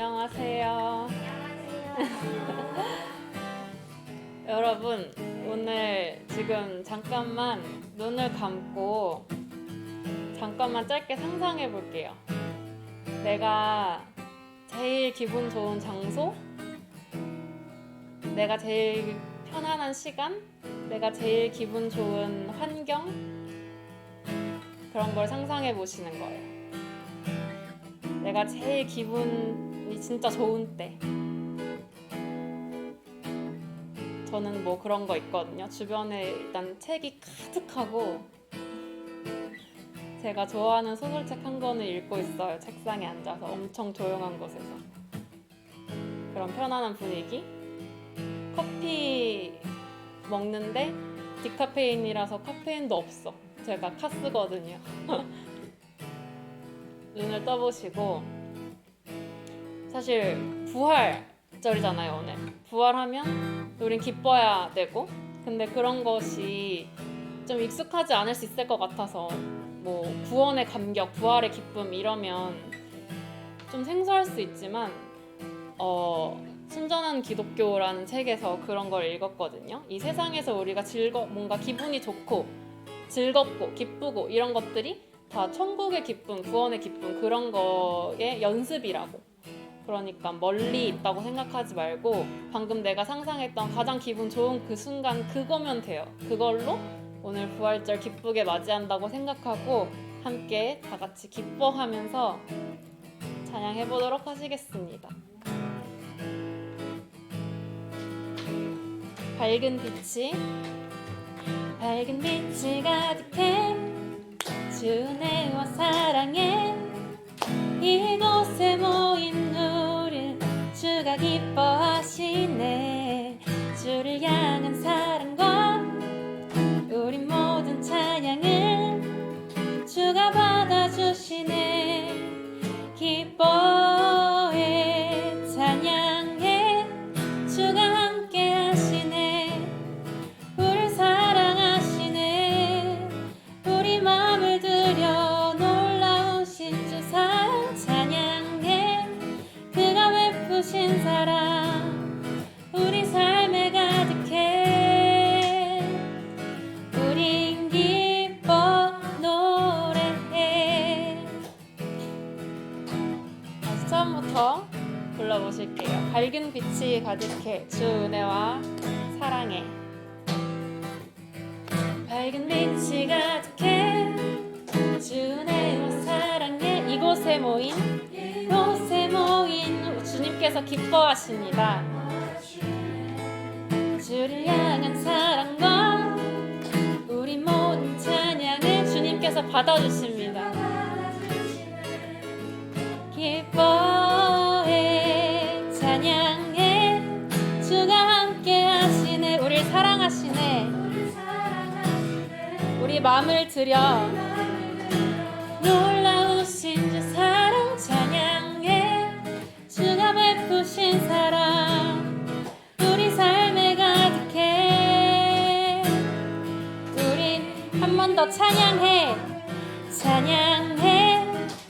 안녕하세요. 여러분, 오늘 지금 잠깐만 눈을 감고 잠깐만 짧게 상상해 볼게요. 내가 제일 기분 좋은 장소, 내가 제일 편안한 시간, 내가 제일 기분 좋은 환경, 그런 걸 상상해 보시는 거예요. 내가 제일 기분이 진짜 좋은 때. 저는 뭐 그런 거 있거든요. 주변에 일단 책이 가득하고 제가 좋아하는 소설책 한 권을 읽고 있어요. 책상에 앉아서 엄청 조용한 곳에서. 그런 편안한 분위기. 커피 먹는데 디카페인이라서 카페인도 없어. 제가 카스거든요. 눈을 떠보시고, 사실 부활절이잖아요. 오늘 부활하면 우린 기뻐야 되고, 근데 그런 것이 좀 익숙하지 않을 수 있을 것 같아서 뭐 구원의 감격, 부활의 기쁨 이러면 좀 생소할 수 있지만 순전한 기독교라는 책에서 그런 걸 읽었거든요. 이 세상에서 우리가 뭔가 기분이 좋고 즐겁고 기쁘고 이런 것들이 다 천국의 기쁨, 구원의 기쁨 그런 거의 연습이라고. 그러니까 멀리 있다고 생각하지 말고 방금 내가 상상했던 가장 기분 좋은 그 순간 그거면 돼요. 그걸로 오늘 부활절 기쁘게 맞이한다고 생각하고 함께 다 같이 기뻐하면서 찬양해 보도록 하시겠습니다. 밝은 빛이 가득해 주 은혜와 사랑에 이곳에 모인 우릴 주가 기뻐하시네. 주를 향한 사랑과 우리 모든 찬양을 주가 받아주시네. 기뻐해 찬양해 주가 함께 하시네. 우릴 사랑하시네. 우리 마음을 들여 놀라우신 주 사랑 찬양해. 그가 베푸신 사랑 우리 삶에 가득해. 우린 기뻐 노래해. 다시 처음부터 불러보실게요. 밝은 빛이 가득해 주 은혜와 사랑해. 밝은 빛이 가득해 주 은혜와 사랑해. 이곳에 모인 주님께서 기뻐하십니다. 주를 향한 사랑과 우리 모든 찬양을 주님께서 받아주십니다. 기뻐해 찬양해 주가 함께 하시네. 우릴 사랑하시네. 우리 마음을 들여 놀라우신 주 사랑 찬양해. 주가 베푸신 사랑 우리 삶에 가득해. 우린 한 번 더 찬양해.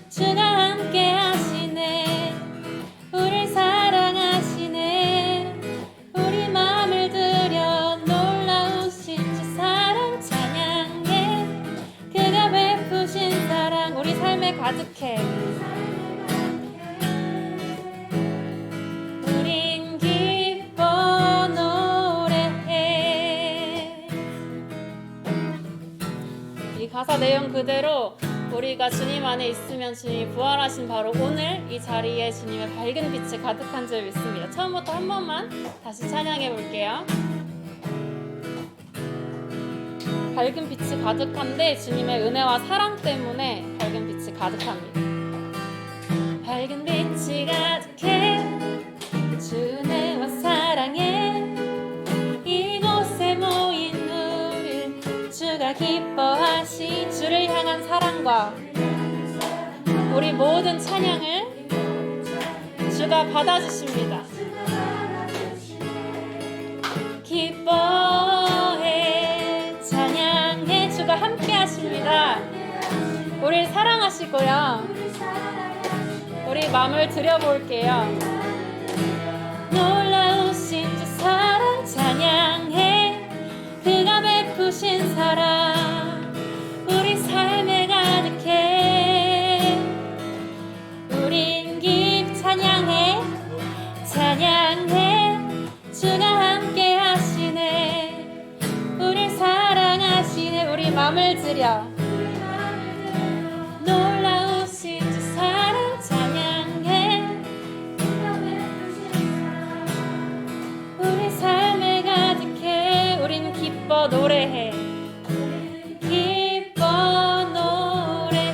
주가 함께 하시네. 우릴 사랑하시네. 우리 마음을 들여 놀라우신 주 사랑 찬양해. 그가 베푸신 사랑 우리 삶에 가득해. 우린 기뻐 노래해. 이 가사 내용 그대로 우리가 주님 안에 있으면 주님이 부활하신 바로 오늘 이 자리에 주님의 밝은 빛이 가득한 줄 믿습니다. 처음부터 한 번만 다시 찬양해 볼게요. 밝은 빛이 가득한데 주님의 은혜와 사랑 때문에 밝은 빛이 가득합니다. 밝은 빛이 가득해 주 은혜와 사랑에 이곳에 모인 우릴 주가 기뻐하신 주를 향한 사랑과 우리 모든 찬양을 주가 받아주십니다. 기뻐해 찬양해 주가 함께 하십니다. 우리를 사랑하시고요. 우리 마음을 드려볼게요. 놀라우신 주 사랑 찬양해. 그가 베푸신 사랑 우리 삶에 가득해. 우린 깊이 찬양해. 찬양해. 주가 함께 하시네. 우릴 사랑하시네. 우리 마음을 드려. 놀라우신 주 사랑 찬양해. 우리 삶에 가득해. 우린 기뻐 노래해. 기뻐 노래해.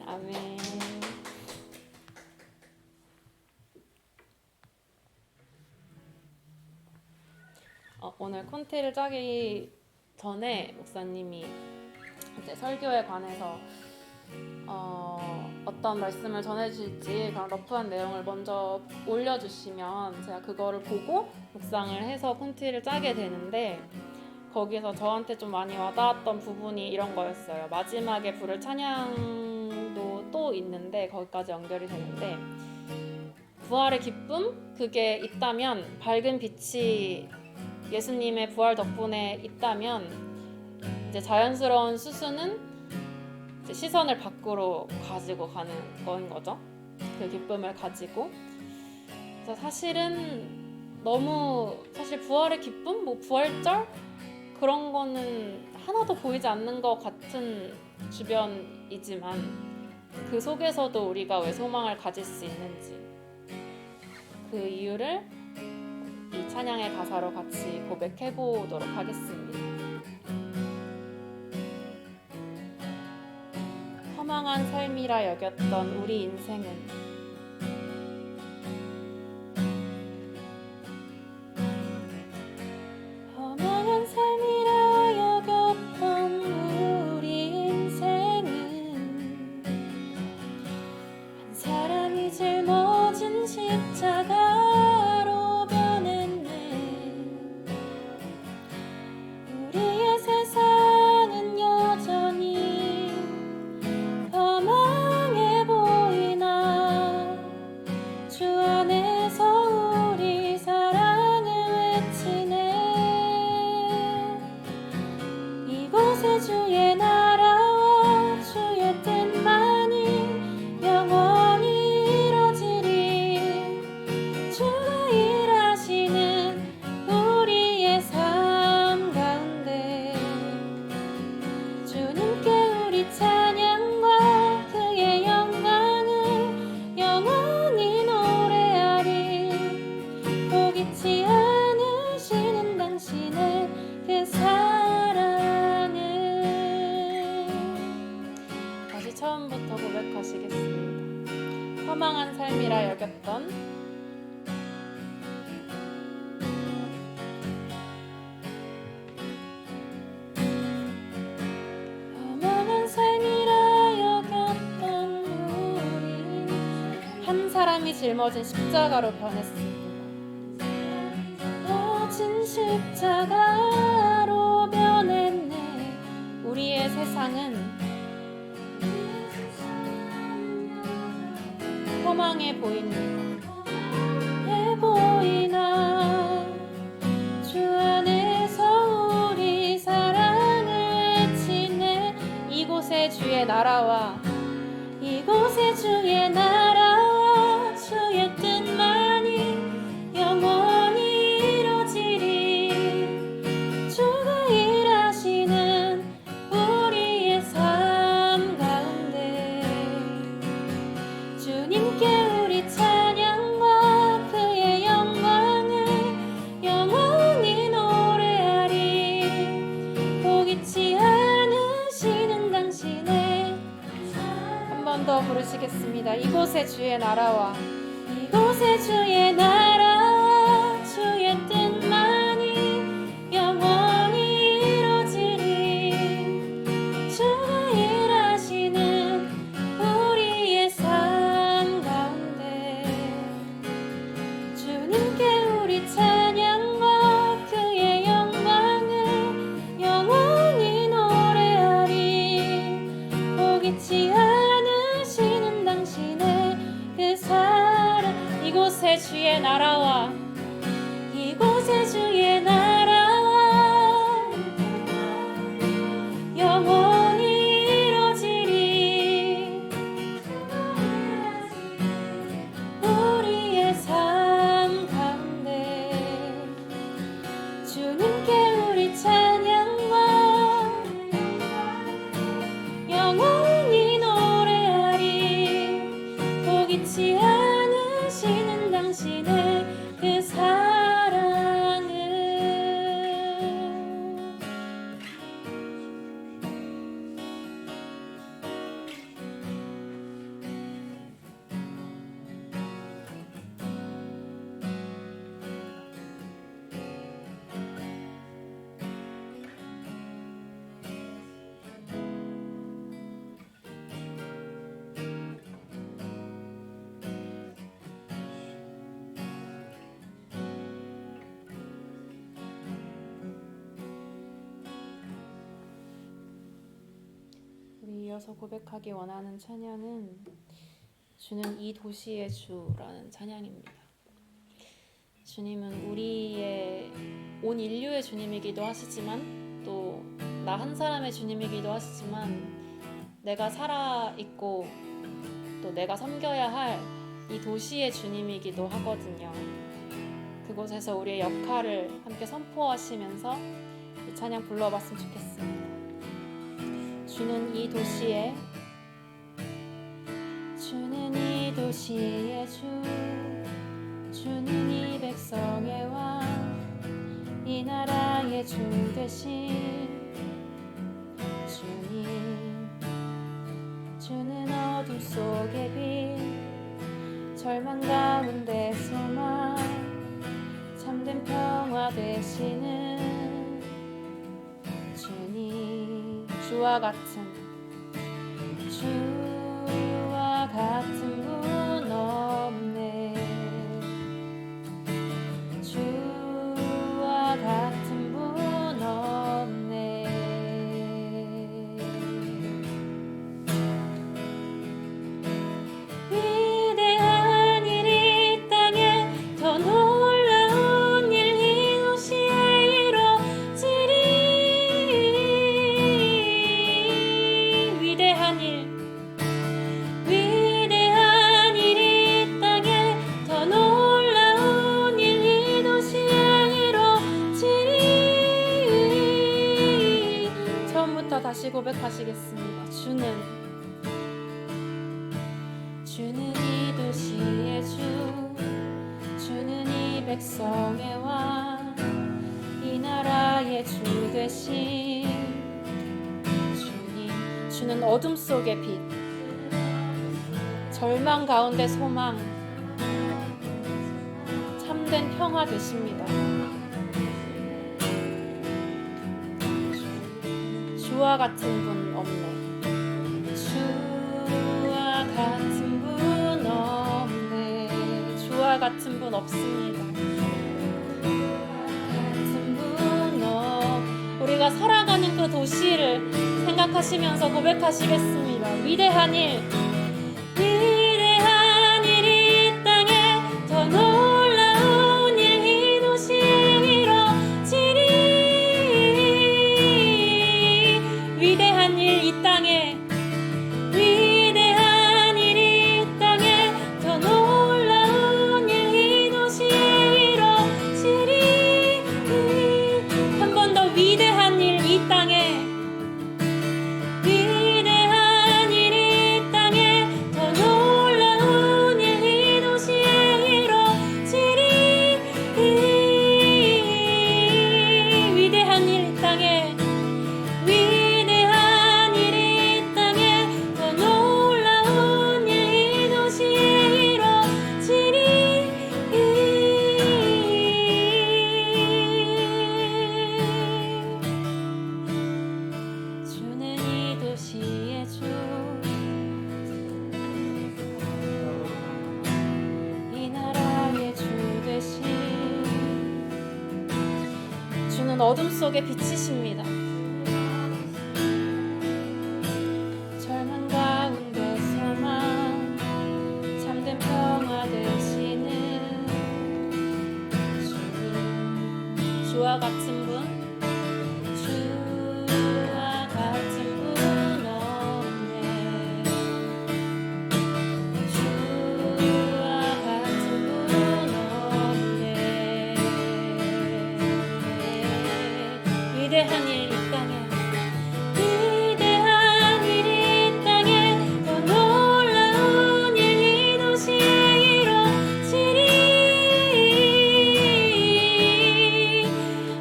아멘. 오늘 콘티를 짜기 전에 목사님이 이제 설교에 관해서 어떤 말씀을 전해주실지 그런 러프한 내용을 먼저 올려주시면 제가 그거를 보고 묵상을 해서 콘티를 짜게 되는데, 거기서 저한테 좀 많이 와닿았던 부분이 이런 거였어요. 마지막에 부를 찬양도 또 있는데 거기까지 연결이 되는데, 부활의 기쁨 그게 있다면, 밝은 빛이 예수님의 부활 덕분에 있다면 이제 자연스러운 수수는 이제 시선을 밖으로 가지고 가는 거인 거죠. 그 기쁨을 가지고. 그래서 사실은 너무 사실 부활의 기쁨, 뭐 부활절 그런 거는 하나도 보이지 않는 것 같은 주변이지만, 그 속에서도 우리가 왜 소망을 가질 수 있는지 그 이유를 이 찬양의 가사로 같이 고백해 보도록 하겠습니다. 허망한 삶이라 여겼던 우리 인생은 허망한 삶이라 여겼던 우리 인생은 한 사람이 짊어진 십자가로 변했네. 우리의 세상은 여전히 허망해 보이나 주 안에서 우리 사랑을 외치네. 이곳에 주의 나라와 주의 뜻만이 영원히 이뤄지리. 주가 일하시는 우리의 삶 가운데 주님께 우리 찬양과 그의 영광을 영원히 노래하리. 포기치 않으시는 당신의 그 사랑을. 다시 처음부터 고백하시겠습니다. 허망한 삶이라 여겼던 허망한 삶이라 여겼던 우리, 한 사람이 짊어진 십자가로 변했습니다. 진 십자가로 변했네. 우리의 세상은 허망해 보입니다. 해 보이나 주 안에서 우리 사랑을 외치네. 이곳에 주의 나라와 이곳에 주의 나라와 주의 뜻만이 영원히 이뤄지리. 주가 일하시는 우리의 삶 가운데 주님께 우리 찬양과 그의 영광을 영원히 노래하리. 포기치 않으시는 당신의. 한 번 더 부르시겠습니다. 이곳에 주의 나라와 이곳에 주의 나라와 주의 뜻만이 영원히 이뤄지리. 주가 일하시는 우리의 삶 가운데 주님께 우리 찬양과 그의 영광을 이어서 고백하기 원하는 찬양은 주는 이 도시의 주라는 찬양입니다. 주님은 우리의 온 인류의 주님이기도 하시지만 또 나 한 사람의 주님이기도 하시지만 내가 살아있고 또 내가 섬겨야 할 이 도시의 주님이기도 하거든요. 그곳에서 우리의 역할을 함께 선포하시면서 이 찬양 불러봤으면 좋겠습니다. 주는 이 도시의 주, 주는 이 백성의 왕, 이 나라의 주 되신 주는 어둠 속의 빛, 절망 가운데 소망, 참된 평화 되시는 주님. 주와 같은 분 없네. 주와 같은 분 없네. 위대한 일 이 땅에 더 놀라운 일 이 도시에 이루어지리. 위대한 일 이 땅에 더 놀라운 일 이 도시에 이루어지리. 처음부터 다시 고백하시겠습니다. 주는 이 도시의 주, 주는 이 백성의 왕, 이 나라의 주 되신 주님. 주는 어둠 속의 빛, 절망 가운데 소망, 참된 평화 되십니다. 주와 같은 분 없네. 주와 같은 분 없네. 주와 같은 분 없습니다. 우리가 살아가는 그 도시를 생각하시면서 고백하시겠습니다. 위대한 일 이 땅에 더 놀라운 일 이 도시에 이루어지리. 위대한 일 이 땅에, 위대한 일 이 땅에 더 놀라운 일 이 도시에 이루어지리. 한 번 더 위대한 일 이 땅에, 위대한 일 이 땅에 더 놀라운 일 이 도시에 이루어지리. 위대한 일 이 땅에, 위대한 일 이 땅에 더 놀라운 일 이 도시에 이루어지리. 주는 이 도시의 주, 이 나라의 주 되신 주는 어둠 속의 빛이십니다. 절망 가운데 소망, 참된 평화 되시는 주님. 주와 같은 분, 주와 같은 분 없네. 주와 같은 분 없네. 위대한 일 이 땅에, 위대한 일 이 땅에 더 놀라운 일 이 도시에 이루어지리.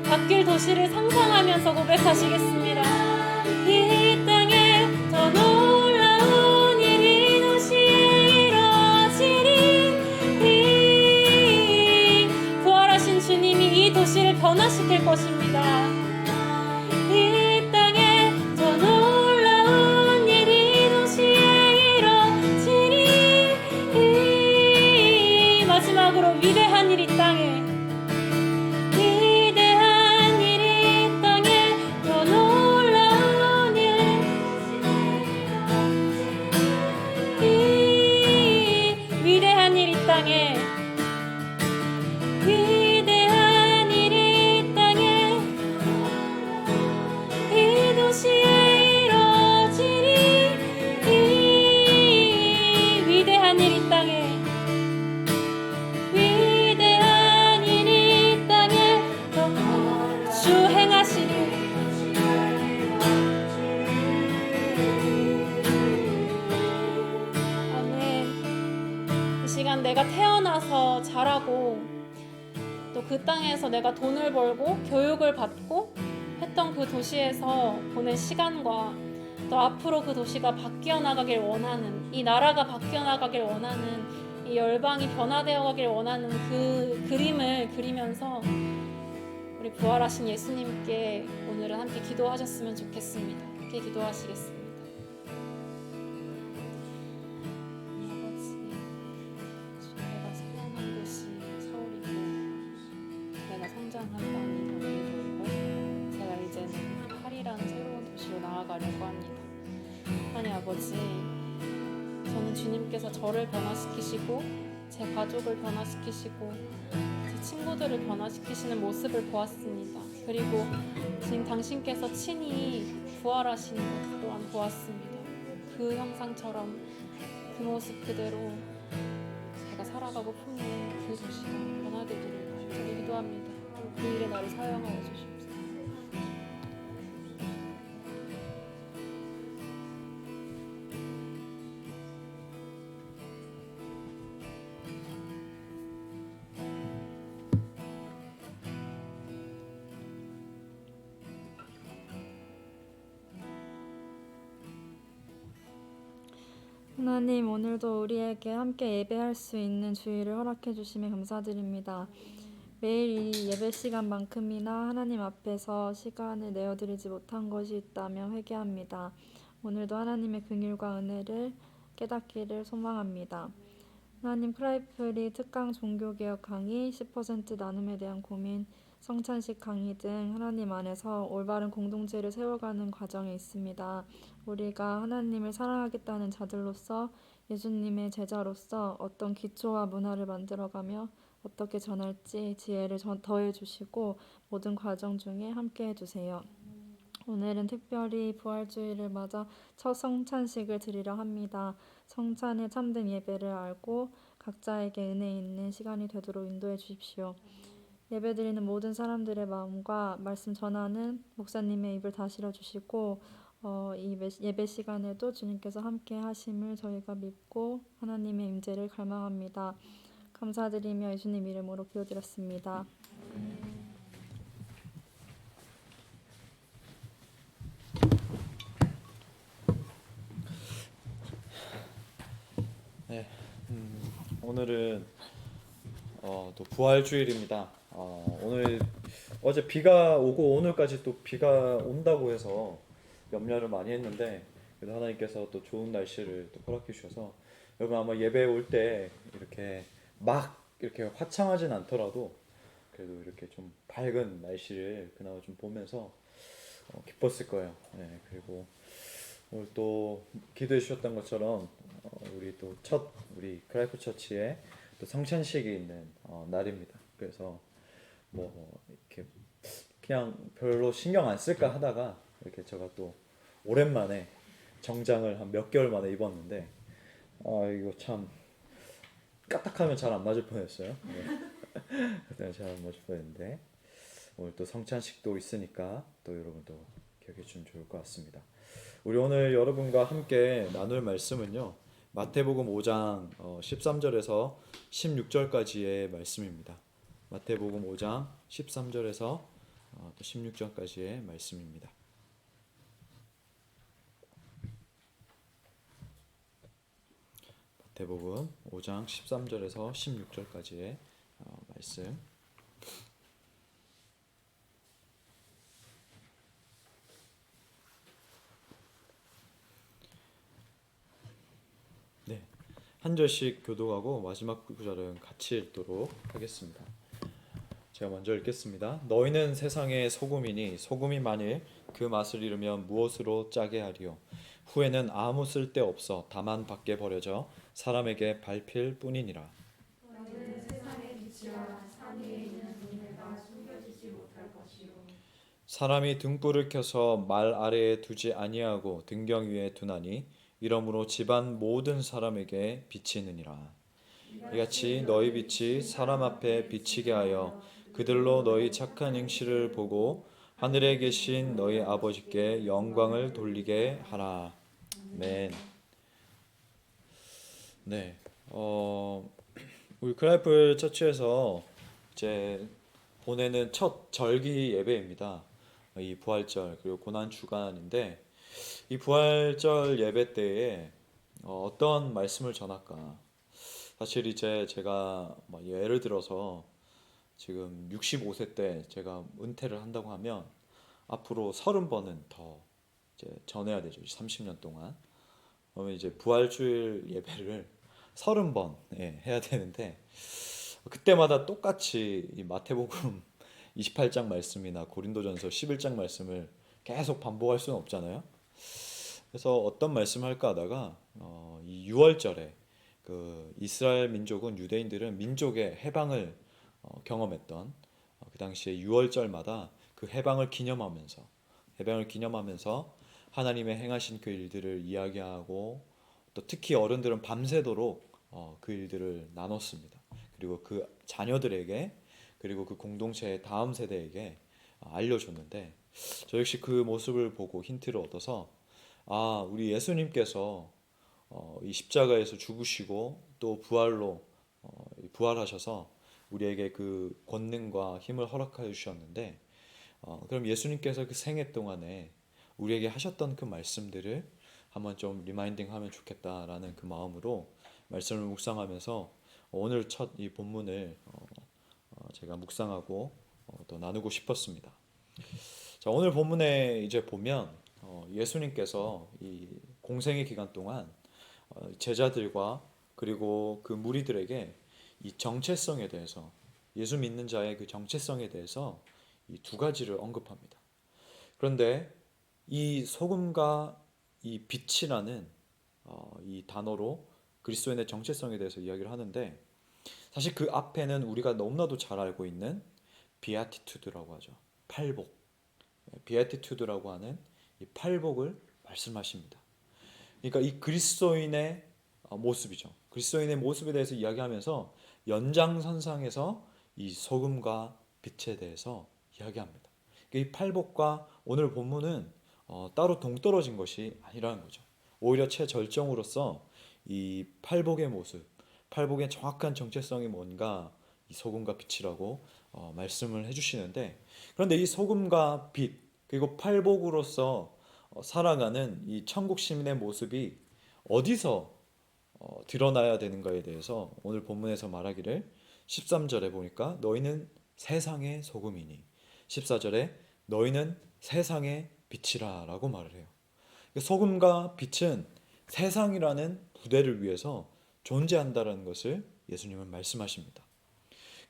바뀔 도시를 상상하면서 고백하시겠습니다. 이 땅에 더 놀라운 일 이 도시에 이루어지리. 부활하신 주님이 이 도시를 변화시킬 것입니다. 이 땅에 더 놀라운 일 이 도시에 이루어지리. 마지막으로 위대한 일 이 땅에, 위대한 일 이 땅에 더 놀라운 일 그 땅에서 내가 돈을 벌고 교육을 받고 했던 그 도시에서 보낸 시간과 또 앞으로 그 도시가 바뀌어 나가길 원하는, 이 나라가 바뀌어 나가길 원하는, 이 열방이 변화되어 가길 원하는 그 그림을 그리면서 우리 부활하신 예수님께 오늘은 함께 기도하셨으면 좋겠습니다. 함께 기도하시겠습니다. 아버지, 내가 살아난 곳이 서울이고 내가 성장한 땅이 경기도이고 제가 이제는 파리라는 새로운 도시로 나아가려고 합니다. 하나님 아버지, 저는 주님께서 저를 변화시키시고 제 가족을 변화시키시고 제 친구들을 변화시키시는 모습을 보았습니다. 그리고 지금 당신께서 친히 부활하신 것 또한 보았습니다. 그 형상처럼 그 모습 그대로 제가 살아가고 품는 그 도시가 변화되기를 간절히 기도합니다. 그 일에 나를 사용하여 주시옵소서. 하나님, 오늘도 우리에게 함께 예배할 수 있는 주일을 허락해 주심에 감사드립니다. 매일 이 예배 시간만큼이나 하나님 앞에서 시간을 내어드리지 못한 것이 있다면 회개합니다. 오늘도 하나님의 긍휼과 은혜를 깨닫기를 소망합니다. 하나님, 크라이프리 특강 종교개혁 강의, 10% 나눔에 대한 고민, 성찬식 강의 등 하나님 안에서 올바른 공동체를 세워가는 과정에 있습니다. 우리가 하나님을 사랑하겠다는 자들로서, 예수님의 제자로서 어떤 기초와 문화를 만들어가며 어떻게 전할지 지혜를 더해 주시고 모든 과정 중에 함께 해주세요. 오늘은 특별히 부활주의를 맞아 첫 성찬식을 드리려 합니다. 성찬의 참된 예배를 알고 각자에게 은혜 있는 시간이 되도록 인도해 주십시오. 예배드리는 모든 사람들의 마음과 말씀 전하는 목사님의 입을 다스려 주시고 이 예배 시간에도 주님께서 함께 하심을 저희가 믿고 하나님의 임재를 갈망합니다. 감사드리며 예수님 이름으로 기도드렸습니다. 네, 오늘은 또 부활주일입니다. 오늘 어제 비가 오고 오늘까지 또 비가 온다고 해서 염려를 많이 했는데 그래도 하나님께서 또 좋은 날씨를 또 허락해 주셔서 여러분 아마 예배 올 때 이렇게 막 이렇게 화창하진 않더라도 그래도 이렇게 좀 밝은 날씨를 그나마 좀 보면서 기뻤을 거예요. 네, 그리고 오늘 또 기도해 주셨던 것처럼 우리 또 우리 크라이프 처치에 또 성찬식이 있는 날입니다. 그래서 뭐 이렇게 그냥 별로 신경 안 쓸까 하다가 이렇게 제가 또 오랜만에 정장을 한 몇 개월 만에 입었는데 이거 참 까딱하면 잘 안 맞을 뻔했어요. 네. 잘 안 맞을 뻔했는데 오늘 또 성찬식도 있으니까 또 여러분도 기억해 주면 좋을 것 같습니다. 우리 오늘 여러분과 함께 나눌 말씀은요, 마태복음 5장 13절에서 16절까지의 말씀입니다. 마태복음 5장 13절에서 또 16절까지의 말씀입니다. 마태복음 5장 13절에서 16절까지의 말씀. 네, 한 절씩 교독하고 마지막 구절은 같이 읽도록 하겠습니다. 제가 먼저 읽겠습니다. 너희는 세상의 소금이니 소금이 만일 그 맛을 잃으면 무엇으로 짜게 하리요? 후에는 아무 쓸데 없어 다만 밖에 버려져 사람에게 밟힐 뿐이니라. 너희는 세상의 빛이라 산 위에 있는 등불과 숨겨지지 못할 것이요. 사람이 등불을 켜서 말 아래에 두지 아니하고 등경 위에 두나니 이러므로 집안 모든 사람에게 비치느니라. 이같이 너희 빛이 사람 앞에 비치게 하여 그들로 너희 착한 행실을 보고 하늘에 계신 너희 아버지께 영광을 돌리게 하라. 아멘. 네, 우리 크라이플 처치에서 이제 보내는 첫 절기 예배입니다. 이 부활절 그리고 고난 주간인데 이 부활절 예배 때에 어떤 말씀을 전할까? 사실 이제 제가 뭐 예를 들어서 지금 65세 때 제가 은퇴를 한다고 하면 앞으로 30번은 더 이제 전해야 되죠. 30년 동안. 그러면 이제 부활주일 예배를 30번 해야 되는데 그때마다 똑같이 이 마태복음 28장 말씀이나 고린도전서 11장 말씀을 계속 반복할 수는 없잖아요. 그래서 어떤 말씀을 할까 하다가 이 6월절에 그 이스라엘 민족은 유대인들은 민족의 해방을 경험했던 그 당시에 6월절마다 그 해방을 기념하면서 하나님의 행하신 그 일들을 이야기하고 또 특히 어른들은 밤새도록 그 일들을 나눴습니다. 그리고 그 자녀들에게 그리고 그 공동체의 다음 세대에게 알려줬는데 저 역시 그 모습을 보고 힌트를 얻어서 우리 예수님께서 이 십자가에서 죽으시고 또 부활하셔서 우리에게 그 권능과 힘을 허락하여 주셨는데 그럼 예수님께서 그 생애 동안에 우리에게 하셨던 그 말씀들을 한번 좀 리마인딩하면 좋겠다라는 그 마음으로 말씀을 묵상하면서 오늘 첫 이 본문을 제가 묵상하고 또 나누고 싶었습니다. 자, 오늘 본문에 이제 보면 예수님께서 이 공생의 기간 동안 제자들과 그리고 그 무리들에게 이 정체성에 대해서 예수 믿는 자의 그 정체성에 대해서 이 두 가지를 언급합니다. 그런데 이 소금과 이 빛이라는 이 단어로 그리스도인의 정체성에 대해서 이야기를 하는데 사실 그 앞에는 우리가 너무나도 잘 알고 있는 비아티투드라고 하죠. 팔복. 비아티투드라고 하는 이 팔복을 말씀하십니다. 그러니까 이 그리스도인의 모습이죠. 그리스도인의 모습에 대해서 이야기하면서 연장선상에서 이 소금과 빛에 대해서 이야기합니다. 이 팔복과 오늘 본문은 따로 동떨어진 것이 아니라는 거죠. 오히려 최절정으로서 이 팔복의 모습, 팔복의 정확한 정체성이 뭔가 이 소금과 빛이라고 말씀을 해주시는데 그런데 이 소금과 빛 그리고 팔복으로서 살아가는 이 천국 시민의 모습이 어디서 드러나야 되는가에 대해서 오늘 본문에서 말하기를 13절에 보니까 너희는 세상의 소금이니 14절에 너희는 세상의 빛이라 라고 말을 해요. 소금과 빛은 세상이라는 부대를 위해서 존재한다는 것을 예수님은 말씀하십니다.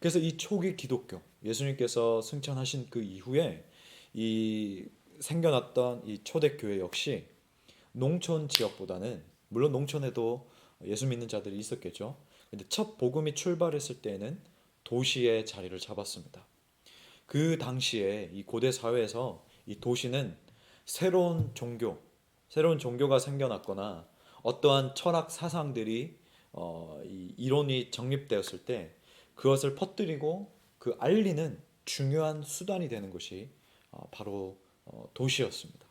그래서 이 초기 기독교, 예수님께서 승천하신 그 이후에 이 생겨났던 이 초대교회 역시 농촌 지역보다는 물론 농촌에도 예수 믿는 자들이 있었겠죠. 근데 첫 복음이 출발했을 때에는 도시의 자리를 잡았습니다. 그 당시에 이 고대 사회에서 이 도시는 새로운 종교가 생겨났거나 어떠한 철학 사상들이 이 이론이 정립되었을 때 그것을 퍼뜨리고 그 알리는 중요한 수단이 되는 것이 바로 도시였습니다.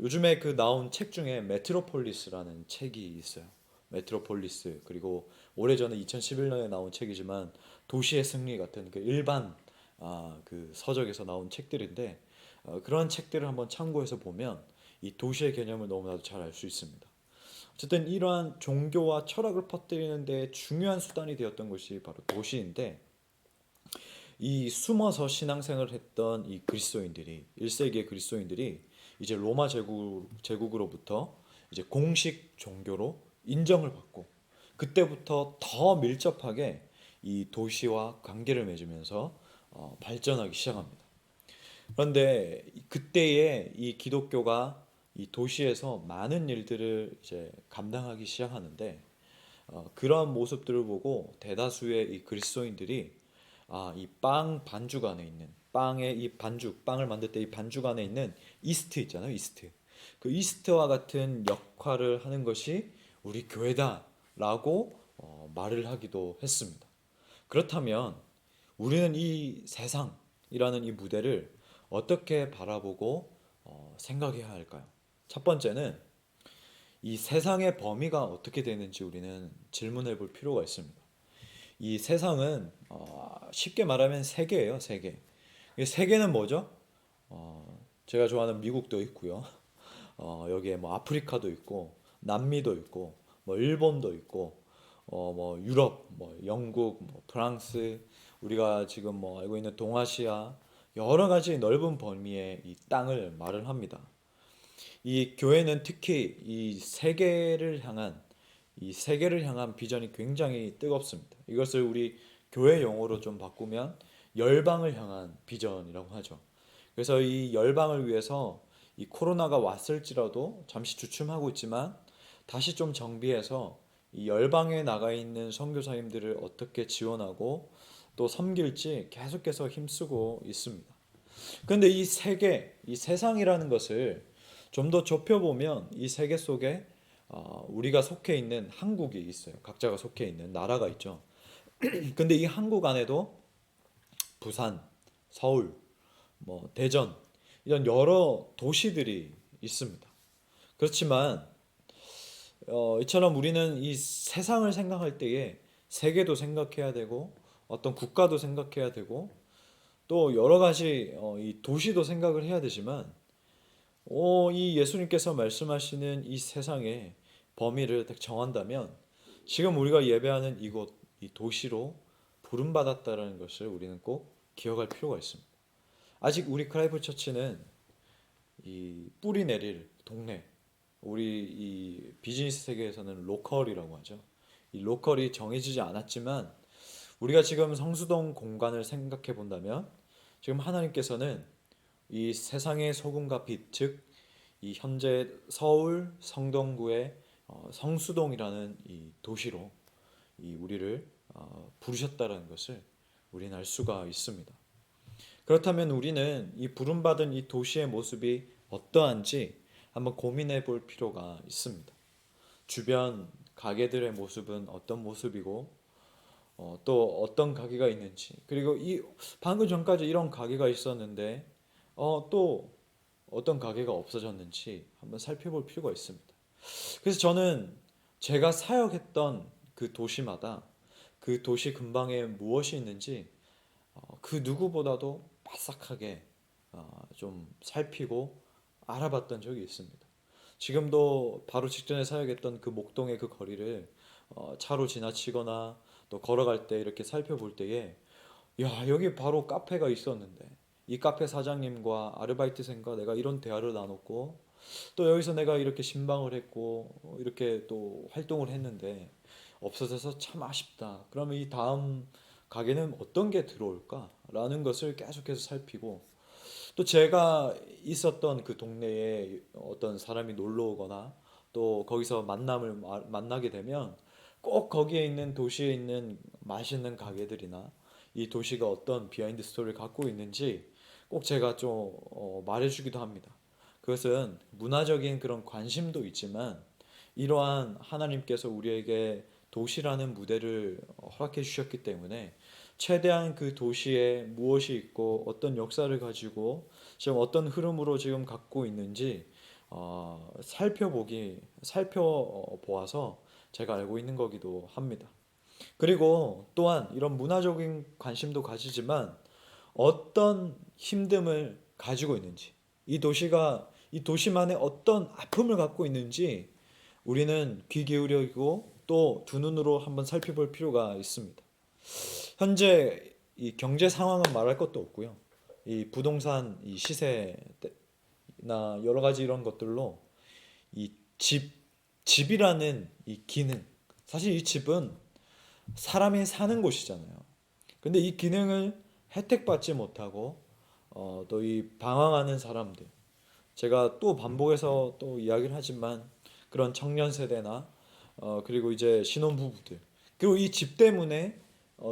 요즘에 그 나온 책 중에 메트로폴리스라는 책이 있어요. 메트로폴리스 그리고 오래전에 2011년에 나온 책이지만 도시의 승리 같은 그 일반 그 서적에서 나온 책들인데 그런 책들을 한번 참고해서 보면 이 도시의 개념을 너무나도 잘 알 수 있습니다. 어쨌든 이러한 종교와 철학을 퍼뜨리는 데 중요한 수단이 되었던 것이 바로 도시인데 이 숨어서 신앙생활을 했던 이 그리스도인들이 1세기의 그리스도인들이 이제 로마 제국으로부터 이제 공식 종교로 인정을 받고 그때부터 더 밀접하게 이 도시와 관계를 맺으면서 발전하기 시작합니다. 그런데 그때에 이 기독교가 이 도시에서 많은 일들을 이제 감당하기 시작하는데 그러한 모습들을 보고 대다수의 이 그리스도인들이 이 빵 반죽 안에 있는 빵의 이 반죽, 빵을 만들 때 이 반죽 안에 있는 이스트 있잖아요, 이스트. 그 이스트와 같은 역할을 하는 것이 우리 교회다라고 말을 하기도 했습니다. 그렇다면 우리는 이 세상이라는 이 무대를 어떻게 바라보고 생각해야 할까요? 첫 번째는 이 세상의 범위가 어떻게 되는지 우리는 질문해 볼 필요가 있습니다. 이 세상은 쉽게 말하면 세계예요, 세계. 이 세계는 뭐죠? 제가 좋아하는 미국도 있고요. 여기에 뭐 아프리카도 있고 남미도 있고 뭐 일본도 있고 뭐 유럽, 뭐 영국, 뭐 프랑스, 우리가 지금 뭐 알고 있는 동아시아 여러 가지 넓은 범위의 이 땅을 말을 합니다. 이 교회는 특히 이 세계를 향한 비전이 굉장히 뜨겁습니다. 이것을 우리 교회 용어로 좀 바꾸면 열방을 향한 비전이라고 하죠. 그래서 이 열방을 위해서 이 코로나가 왔을지라도 잠시 주춤하고 있지만 다시 좀 정비해서 이 열방에 나가 있는 선교사님들을 어떻게 지원하고 또 섬길지 계속해서 힘쓰고 있습니다. 그런데 이 세계, 이 세상이라는 것을 좀 더 좁혀보면 이 세계 속에 우리가 속해 있는 한국이 있어요. 각자가 속해 있는 나라가 있죠. 근데 이 한국 안에도 부산, 서울, 뭐 대전 이런 여러 도시들이 있습니다. 그렇지만 이처럼 우리는 이 세상을 생각할 때에 세계도 생각해야 되고 어떤 국가도 생각해야 되고 또 여러 가지 이 도시도 생각을 해야 되지만 이 예수님께서 말씀하시는 이 세상의 범위를 딱 정한다면 지금 우리가 예배하는 이곳 이 도시로 부름받았다라는 것을 우리는 꼭 기억할 필요가 있습니다. 아직 우리 크라이프 처치는 이 뿌리 내릴 동네, 우리 이 비즈니스 세계에서는 로컬이라고 하죠. 이 로컬이 정해지지 않았지만 우리가 지금 성수동 공간을 생각해 본다면 지금 하나님께서는 이 세상의 소금과 빛, 즉 이 현재 서울 성동구의 성수동이라는 이 도시로 이 우리를 부르셨다는 것을 우리는 알 수가 있습니다. 그렇다면 우리는 이 부름받은 이 도시의 모습이 어떠한지 한번 고민해 볼 필요가 있습니다. 주변 가게들의 모습은 어떤 모습이고 또 어떤 가게가 있는지, 그리고 이 방금 전까지 이런 가게가 있었는데 또 어떤 가게가 없어졌는지 한번 살펴볼 필요가 있습니다. 그래서 저는 제가 사역했던 그 도시마다 그 도시 근방에 무엇이 있는지 그 누구보다도 바싹하게 좀 살피고 알아봤던 적이 있습니다. 지금도 바로 직전에 사역했던 그 목동의 그 거리를 차로 지나치거나 또 걸어갈 때 이렇게 살펴볼 때에 야, 여기 바로 카페가 있었는데 이 카페 사장님과 아르바이트생과 내가 이런 대화를 나눴고 또 여기서 내가 이렇게 신방을 했고 이렇게 또 활동을 했는데 없어져서 참 아쉽다. 그러면 이 다음 가게는 어떤 게 들어올까라는 것을 계속해서 살피고 또 제가 있었던 그 동네에 어떤 사람이 놀러 오거나 또 거기서 만나게 되면 꼭 거기에 있는 도시에 있는 맛있는 가게들이나 이 도시가 어떤 비하인드 스토리를 갖고 있는지 꼭 제가 좀 말해주기도 합니다. 그것은 문화적인 그런 관심도 있지만 이러한 하나님께서 우리에게 도시라는 무대를 허락해 주셨기 때문에 최대한 그 도시에 무엇이 있고 어떤 역사를 가지고 지금 어떤 흐름으로 지금 갖고 있는지 살펴보아서 제가 알고 있는 거기도 합니다. 그리고 또한 이런 문화적인 관심도 가지지만 어떤 힘듦을 가지고 있는지 이 도시만의 어떤 아픔을 갖고 있는지 우리는 귀 기울이고 또 두 눈으로 한번 살펴볼 필요가 있습니다. 현재 이 경제 상황은 말할 것도 없고요. 이 부동산 이 시세나 여러 가지 이런 것들로 이 집이라는 이 기능, 사실 이 집은 사람이 사는 곳이잖아요. 근데 이 기능을 혜택받지 못하고 또 이 방황하는 사람들, 제가 또 반복해서 또 이야기를 하지만 그런 청년 세대나 그리고 이제 신혼부부들, 그리고 이 집 때문에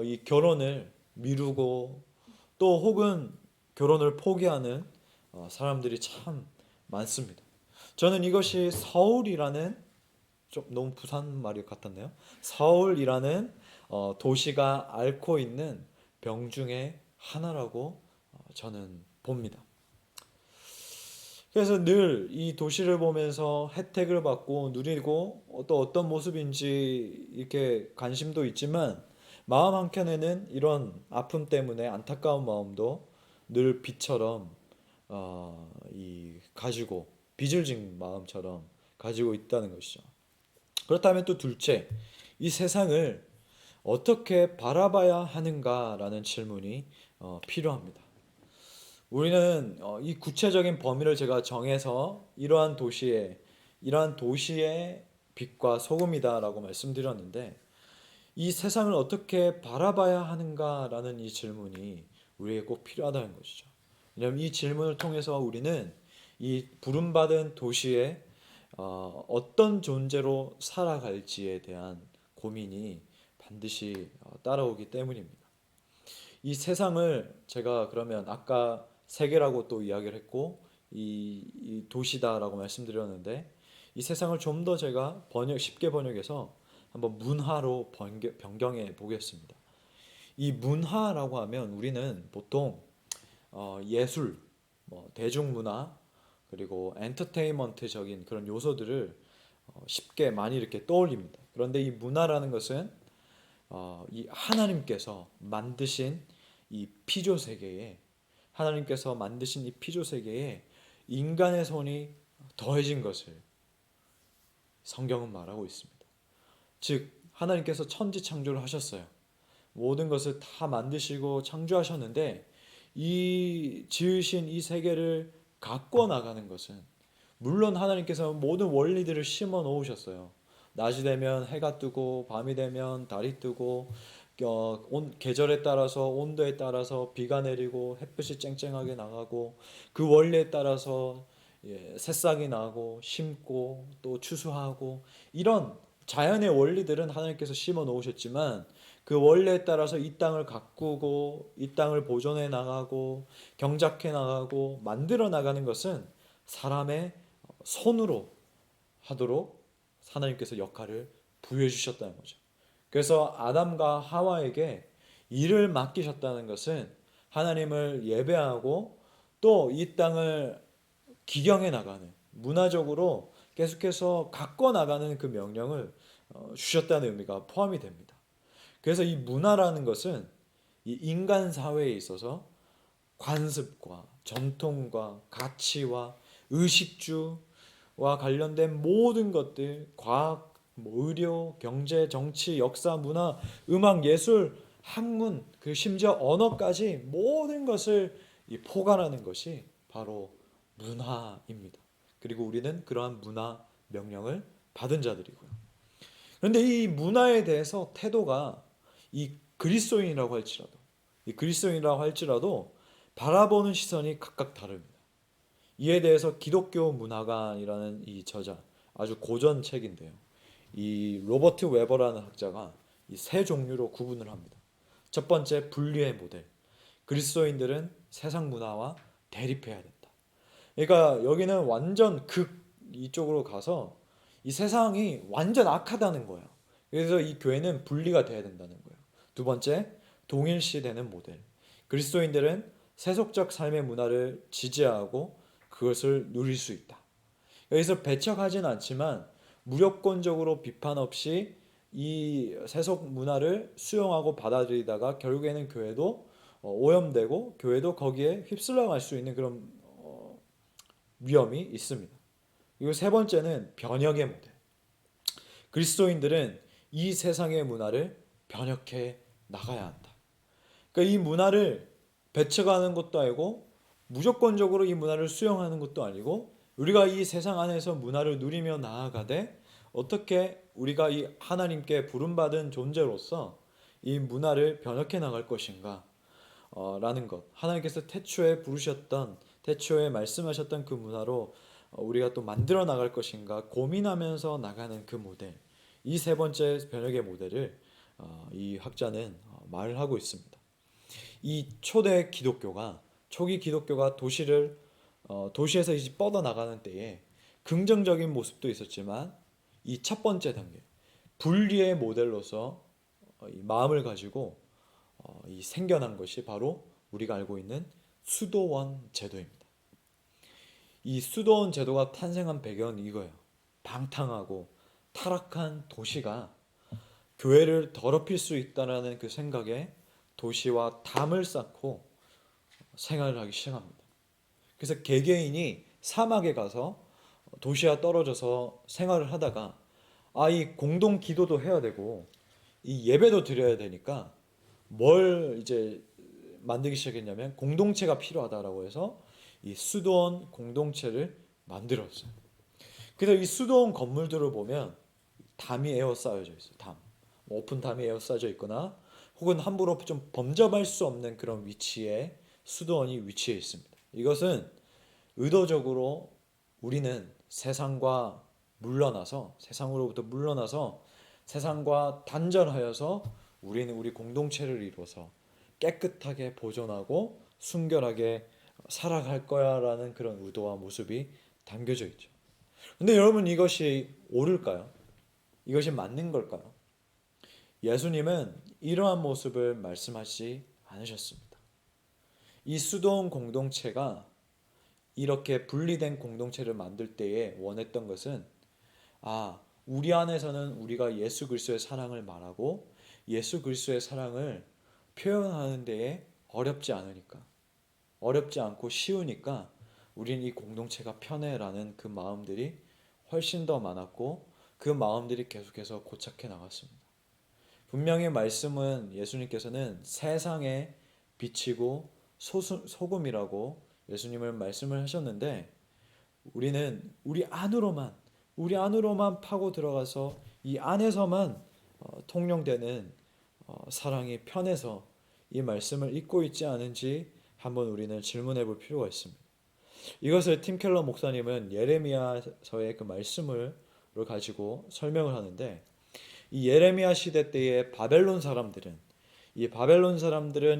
이 결혼을 미루고 또 혹은 결혼을 포기하는 사람들이 참 많습니다. 저는 이것이 서울이라는, 좀 너무 부산 말이 같았네요. 서울이라는 도시가 앓고 있는 병 중에 하나라고 저는 봅니다. 그래서 늘 이 도시를 보면서 혜택을 받고 누리고 또 어떤 모습인지 이렇게 관심도 있지만 마음 한켠에는 이런 아픔 때문에 안타까운 마음도 늘 빛처럼 가지고 빚을 진 마음처럼 가지고 있다는 것이죠. 그렇다면 또 둘째, 이 세상을 어떻게 바라봐야 하는가라는 질문이 필요합니다. 우리는 이 구체적인 범위를 제가 정해서 이러한 도시의 빛과 소금이다라고 말씀드렸는데, 이 세상을 어떻게 바라봐야 하는가라는 이 질문이 우리에게 꼭 필요하다는 것이죠. 왜냐하면 이 질문을 통해서 우리는 이 부름받은 도시에 어떤 존재로 살아갈지에 대한 고민이 반드시 따라오기 때문입니다. 이 세상을 제가 그러면 아까 세계라고 또 이야기를 했고 이 도시다라고 말씀드렸는데, 이 세상을 좀 더 제가 쉽게 번역해서 한번 문화로 변경해 보겠습니다. 이 문화라고 하면 우리는 보통 예술, 대중문화, 그리고 엔터테인먼트적인 그런 요소들을 쉽게 많이 이렇게 떠올립니다. 그런데 이 문화라는 것은 이 하나님께서 만드신 이 피조 세계에 인간의 손이 더해진 것을 성경은 말하고 있습니다. 즉 하나님께서 천지 창조를 하셨어요. 모든 것을 다 만드시고 창조하셨는데, 이 지으신 이 세계를 가꿔 나가는 것은, 물론 하나님께서 모든 원리들을 심어 놓으셨어요. 낮이 되면 해가 뜨고 밤이 되면 달이 뜨고 계절에 따라서 온도에 따라서 비가 내리고 햇빛이 쨍쨍하게 나가고, 그 원리에 따라서 새싹이 나고 심고 또 추수하고, 이런 자연의 원리들은 하나님께서 심어 놓으셨지만, 그 원리에 따라서 이 땅을 가꾸고 이 땅을 보존해 나가고 경작해 나가고 만들어 나가는 것은 사람의 손으로 하도록 하나님께서 역할을 부여해 주셨다는 거죠. 그래서 아담과 하와에게 일을 맡기셨다는 것은 하나님을 예배하고 또 이 땅을 기경해 나가는, 문화적으로 계속해서 가꿔 나가는 그 명령을 주셨다는 의미가 포함이 됩니다. 그래서 이 문화라는 것은 이 인간 사회에 있어서 관습과 전통과 가치와 의식주와 관련된 모든 것들, 과학, 의료, 경제, 정치, 역사, 문화, 음악, 예술, 학문, 그 심지어 언어까지 모든 것을 포괄하는 것이 바로 문화입니다. 그리고 우리는 그러한 문화 명령을 받은 자들이고요. 그런데 이 문화에 대해서 태도가 이 그리스도인이라고 할지라도 바라보는 시선이 각각 다릅니다. 이에 대해서 기독교 문화관이라는 이 저자, 아주 고전 책인데요, 이 로버트 웨버라는 학자가 이 세 종류로 구분을 합니다. 첫 번째, 분리의 모델. 그리스도인들은 세상 문화와 대립해야 된다. 그러니까 여기는 완전 이쪽으로 가서 이 세상이 완전 악하다는 거예요. 그래서 이 교회는 분리가 돼야 된다는 거예요. 두 번째, 동일시되는 모델. 그리스도인들은 세속적 삶의 문화를 지지하고 그것을 누릴 수 있다. 여기서 배척하진 않지만 무조건적으로 비판 없이 이 세속 문화를 수용하고 받아들이다가 결국에는 교회도 오염되고 교회도 거기에 휩쓸려 갈 수 있는 그런 위험이 있습니다. 그리고 세 번째는 변혁의 모델. 그리스도인들은 이 세상의 문화를 변혁해 나가야 한다. 그러니까 이 문화를 배척하는 것도 아니고 무조건적으로 이 문화를 수용하는 것도 아니고, 우리가 이 세상 안에서 문화를 누리며 나아가되 어떻게 우리가 이 하나님께 부름받은 존재로서 이 문화를 변혁해 나갈 것인가 라는 것, 하나님께서 태초에 말씀하셨던 그 문화로 우리가 또 만들어 나갈 것인가 고민하면서 나가는 그 모델, 이 세 번째 변혁의 모델을 이 학자는 말을 하고 있습니다. 이 초기 기독교가 도시에서 이제 뻗어 나가는 때에 긍정적인 모습도 있었지만, 이 첫 번째 단계 분리의 모델로서 이 마음을 가지고 이 생겨난 것이 바로 우리가 알고 있는 수도원 제도입니다. 이 수도원 제도가 탄생한 배경은 이거예요. 방탕하고 타락한 도시가 교회를 더럽힐 수 있다라는 그 생각에 도시와 담을 쌓고 생활을 하기 시작합니다. 그래서 개개인이 사막에 가서 도시와 떨어져서 생활을 하다가 이 공동 기도도 해야 되고 이 예배도 드려야 되니까 뭘 이제 만들기 시작했냐면 공동체가 필요하다라고 해서 이 수도원 공동체를 만들었어요. 그래서 이 수도원 건물들을 보면 담이 에워싸여져 있어요. 담. 오픈 담이 에워싸여져 있거나 혹은 함부로 좀 범접할 수 없는 그런 위치에 수도원이 위치해 있습니다. 이것은 의도적으로 우리는 세상과 물러나서 세상으로부터 물러나서 세상과 단절하여서 우리는 우리 공동체를 이루어서 깨끗하게 보존하고 순결하게 살아갈 거야라는 그런 의도와 모습이 담겨져 있죠. 근데 여러분 이것이 옳을까요? 이것이 맞는 걸까요? 예수님은 이러한 모습을 말씀하지 않으셨습니다. 이 수도원 공동체가 이렇게 분리된 공동체를 만들 때에 원했던 것은 우리 안에서는 우리가 예수 그리스도의 사랑을 말하고 예수 그리스도의 사랑을 표현하는 데에 어렵지 않고 쉬우니까 우린 이 공동체가 편해라는 그 마음들이 훨씬 더 많았고 그 마음들이 계속해서 고착해 나갔습니다. 분명히 말씀은 예수님께서는 세상에 비치고 소금이라고 예수님을 말씀을 하셨는데 우리는 우리 안으로만 파고 들어가서 이 안에서만 통용되는 사랑이 편해서 이 말씀을 잊고 있지 않은지 한번 우리는 질문해 볼 필요가 있습니다. 이것을 팀 켈러 목사님은 예레미야서의 그 말씀을 가지고 설명을 하는데 이 예레미야 시대 때의 바벨론 사람들은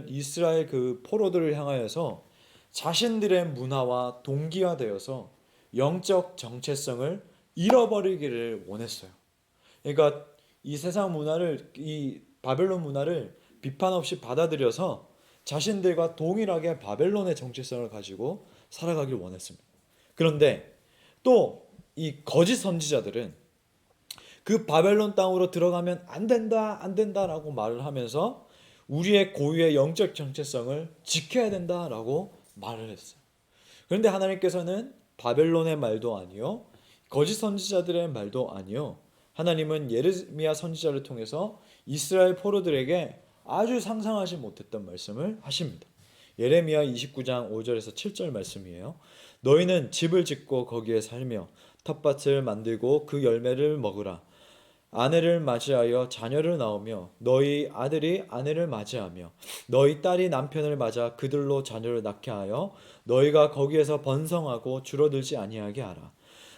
이스라엘 그 포로들을 향하여서 자신들의 문화와 동기화되어서 영적 정체성을 잃어버리기를 원했어요. 그러니까 이 세상 문화를 이 바벨론 문화를 비판 없이 받아들여서 자신들과 동일하게 바벨론의 정체성을 가지고 살아가길 원했습니다. 그런데 또 이 거짓 선지자들은 그 바벨론 땅으로 들어가면 안 된다라고 말을 하면서 우리의 고유의 영적 정체성을 지켜야 된다라고 말을 했어요. 그런데 하나님께서는 바벨론의 말도 아니요 거짓 선지자들의 말도 아니요 하나님은 예레미야 선지자를 통해서 이스라엘 포로들에게 아주 상상하지 못했던 말씀을 하십니다. 예레미야 29장 5절에서 7절 말씀이에요. 너희는 집을 짓고 거기에 살며 텃밭을 만들고 그 열매를 먹으라. 아내를 맞이하여 자녀를 낳으며 너희 아들이 아내를 맞이하며 너희 딸이 남편을 맞아 그들로 자녀를 낳게 하여 너희가 거기에서 번성하고 줄어들지 아니하게 하라.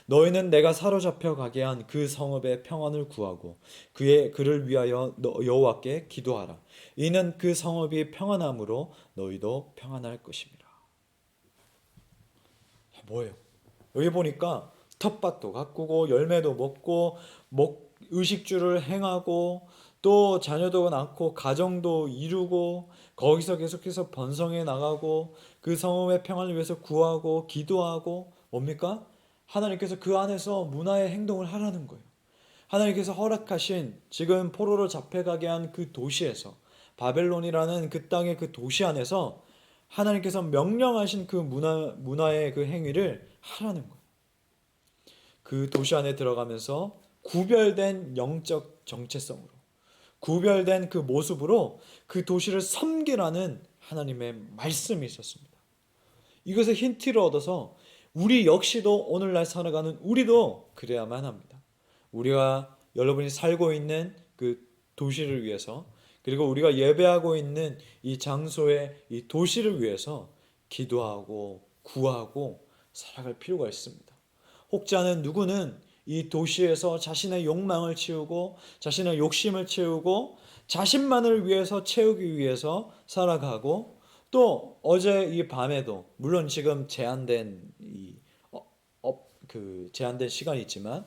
너희는 내가 사로잡혀 가게 한 그 성읍의 평안을 구하고 그를 위하여 여호와께 기도하라. 이는 그 성읍이 평안함으로 너희도 평안할 것입니다. 뭐예요? 여기 보니까 텃밭도 가꾸고 열매도 먹고 의식주를 행하고 또 자녀도 낳고 가정도 이루고 거기서 계속해서 번성해 나가고 그 성읍의 평안을 위해서 구하고 기도하고 뭡니까? 하나님께서 그 안에서 문화의 행동을 하라는 거예요. 하나님께서 허락하신 지금 포로로 잡혀가게 한 그 도시에서 바벨론이라는 그 땅의 그 도시 안에서 하나님께서 명령하신 그 문화의 그 행위를 하라는 거예요. 그 도시 안에 들어가면서 구별된 영적 정체성으로 구별된 그 모습으로 그 도시를 섬기라는 하나님의 말씀이 있었습니다. 이것을 힌트를 얻어서 우리 역시도 오늘날 살아가는 우리도 그래야만 합니다. 우리가 여러분이 살고 있는 그 도시를 위해서 그리고 우리가 예배하고 있는 이 장소의 이 도시를 위해서 기도하고 구하고 살아갈 필요가 있습니다. 혹지 않은 누구는 이 도시에서 자신의 욕망을 채우고 자신의 욕심을 채우고 자신만을 위해서 채우기 위해서 살아가고 또 어제 이 밤에도 물론 지금 제한된 제한된 시간이 있지만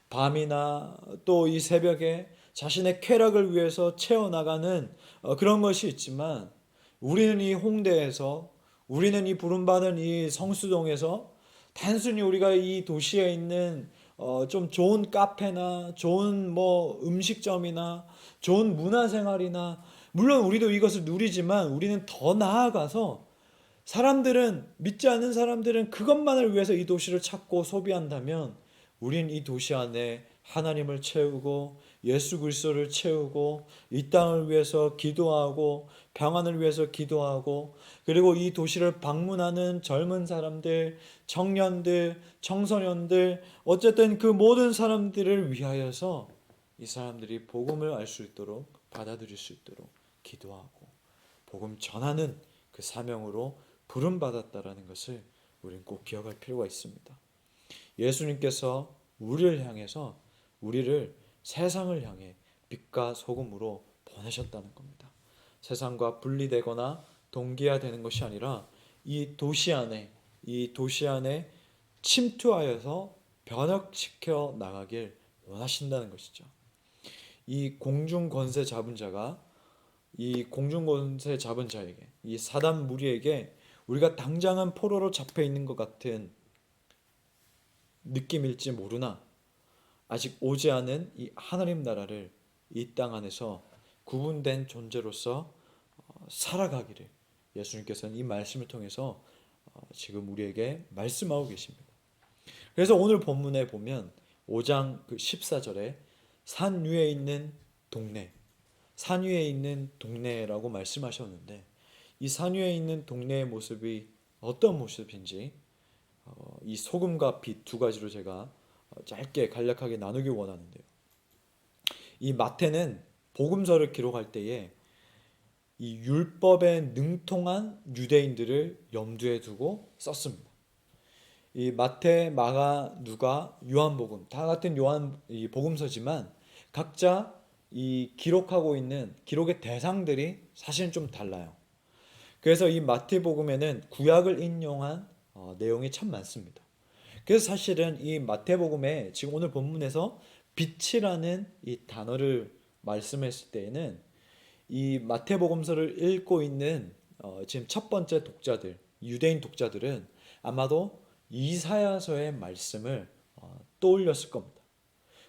밤이나 또 이 새벽에 자신의 쾌락을 위해서 채워나가는 그런 것이 있지만 우리는 이 홍대에서 우리는 이 부름받은 이 성수동에서 단순히 우리가 이 도시에 있는 좀 좋은 카페나 좋은 뭐 음식점이나 좋은 문화생활이나 물론 우리도 이것을 누리지만 우리는 더 나아가서 사람들은 믿지 않는 사람들은 그것만을 위해서 이 도시를 찾고 소비한다면 우린 이 도시 안에 하나님을 채우고 예수 그리스도를 채우고 이 땅을 위해서 기도하고 평안을 위해서 기도하고 그리고 이 도시를 방문하는 젊은 사람들, 청년들, 청소년들 어쨌든 그 모든 사람들을 위하여서 이 사람들이 복음을 알 수 있도록 받아들일 수 있도록 기도하고 복음 전하는 그 사명으로 부름받았다라는 것을 우리는 꼭 기억할 필요가 있습니다. 예수님께서 우리를 향해서 우리를 세상을 향해 빛과 소금으로 보내셨다는 겁니다. 세상과 분리되거나 동기화되는 것이 아니라 이 도시 안에 침투하여서 변혁시켜 나가길 원하신다는 것이죠. 이 공중 권세 잡은 자가 이 공중 권세 잡은 자에게 이 사단 무리에게 우리가 당장은 포로로 잡혀 있는 것 같은 느낌일지 모르나 아직 오지 않은 이 하나님 나라를 이 땅 안에서 구분된 존재로서 살아가기를 예수님께서는 이 말씀을 통해서 지금 우리에게 말씀하고 계십니다. 그래서 오늘 본문에 보면 5장 그 14절에 산 위에 있는 동네라고 말씀하셨는데 이 산 위에 있는 동네의 모습이 어떤 모습인지 이 소금과 빛 두 가지로 제가 짧게 간략하게 나누기 원하는데요. 이 마태는 복음서를 기록할 때에 이 율법에 능통한 유대인들을 염두에 두고 썼습니다. 이 마태, 마가, 누가, 요한복음 다 같은 요한 이 복음서지만 각자 이 기록하고 있는 기록의 대상들이 사실은 좀 달라요. 그래서 이 마태복음에는 구약을 인용한 내용이 참 많습니다. 그래서 사실은 이 마태복음에 지금 오늘 본문에서 빛이라는 이 단어를 말씀했을 때에는 이 마태복음서를 읽고 있는 지금 첫 번째 독자들, 유대인 독자들은 아마도 이사야서의 말씀을 떠올렸을 겁니다.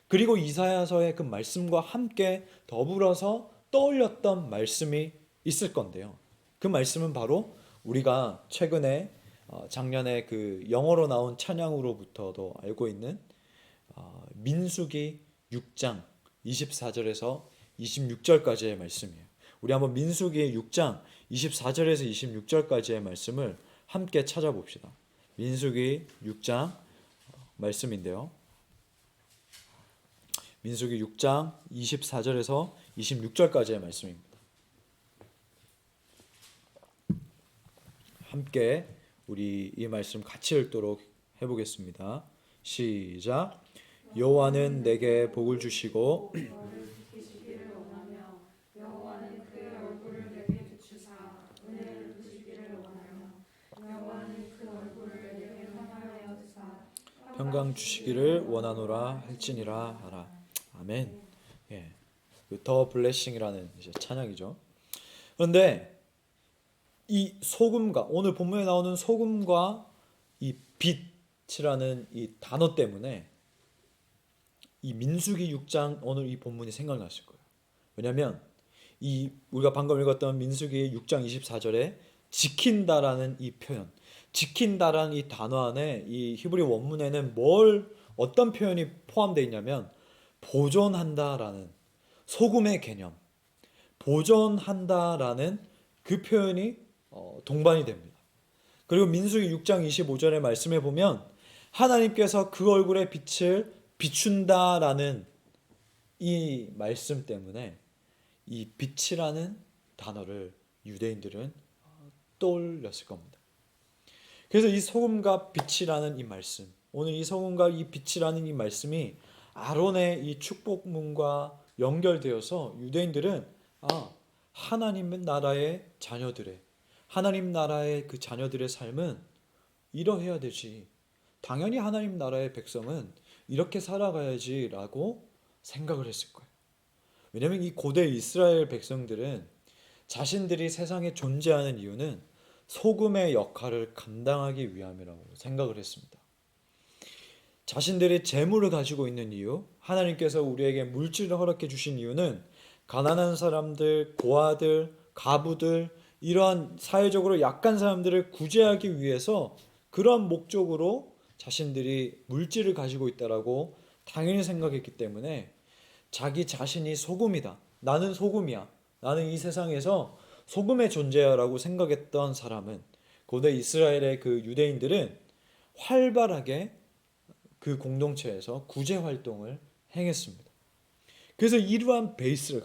그리고 이사야서의 그 말씀과 함께 더불어서 떠올렸던 말씀이 있을 건데요. 그 말씀은 바로 우리가 최근에 작년에 그 영어로 나온 찬양으로부터도 알고 있는 민수기 6장 24절에서 26절까지의 말씀이에요. 우리 한번 민수기 6장 24절에서 26절까지의 말씀을 함께 찾아봅시다. 민수기 6장 말씀인데요. 민수기 6장 24절에서 26절까지의 말씀입니다. 함께 우리 이 말씀 같이 읽도록 해보겠습니다. 시작. 여호와는 내게 복을 주시고 평강 주시기를 원하노라 할지니라 하라. 아멘. 예, 더 블레싱이라는 이제 찬양이죠. 그런데 이 소금과 오늘 본문에 나오는 소금과 이 빛이라는 이 단어 때문에 이 민수기 6장 오늘 이 본문이 생각났을 거예요. 왜냐하면 이 우리가 방금 읽었던 민수기 6장 24절에 지킨다라는 이 표현, 지킨다라는 이 단어 안에 이 히브리 원문에는 어떤 표현이 포함되어 있냐면 보존한다라는 소금의 개념, 보존한다라는 그 표현이 동반이 됩니다. 그리고 민수기 6장 25절의 말씀에 보면 하나님께서 그 얼굴의 빛을 비춘다라는 이 말씀 때문에 이 빛이라는 단어를 유대인들은 떠올렸을 겁니다. 그래서 이 소금과 빛이라는 이 말씀, 오늘 이 소금과 이 빛이라는 이 말씀이 아론의 이 축복문과 연결되어서 유대인들은 하나님 나라의 그 자녀들의 삶은 이러해야 되지. 당연히 하나님 나라의 백성은 이렇게 살아가야지라고 생각을 했을 거예요. 왜냐하면 이 고대 이스라엘 백성들은 자신들이 세상에 존재하는 이유는 소금의 역할을 감당하기 위함이라고 생각을 했습니다. 자신들이 재물을 가지고 있는 이유, 하나님께서 우리에게 물질을 허락해 주신 이유는 가난한 사람들, 고아들, 가부들, 이러한 사회적으로 약한 사람들을 구제하기 위해서 그러한 목적으로 자신들이 물질을 가지고 있다라고 당연히 생각했기 때문에 자기 자신이 소금이다. 나는 소금이야. 나는 이 세상에서 소금의 존재야라고 생각했던 사람은, 고대 이스라엘의 그 유대인들은 활발하게 그 공동체에서 구제 활동을 행했습니다. 그래서 이러한 베이스를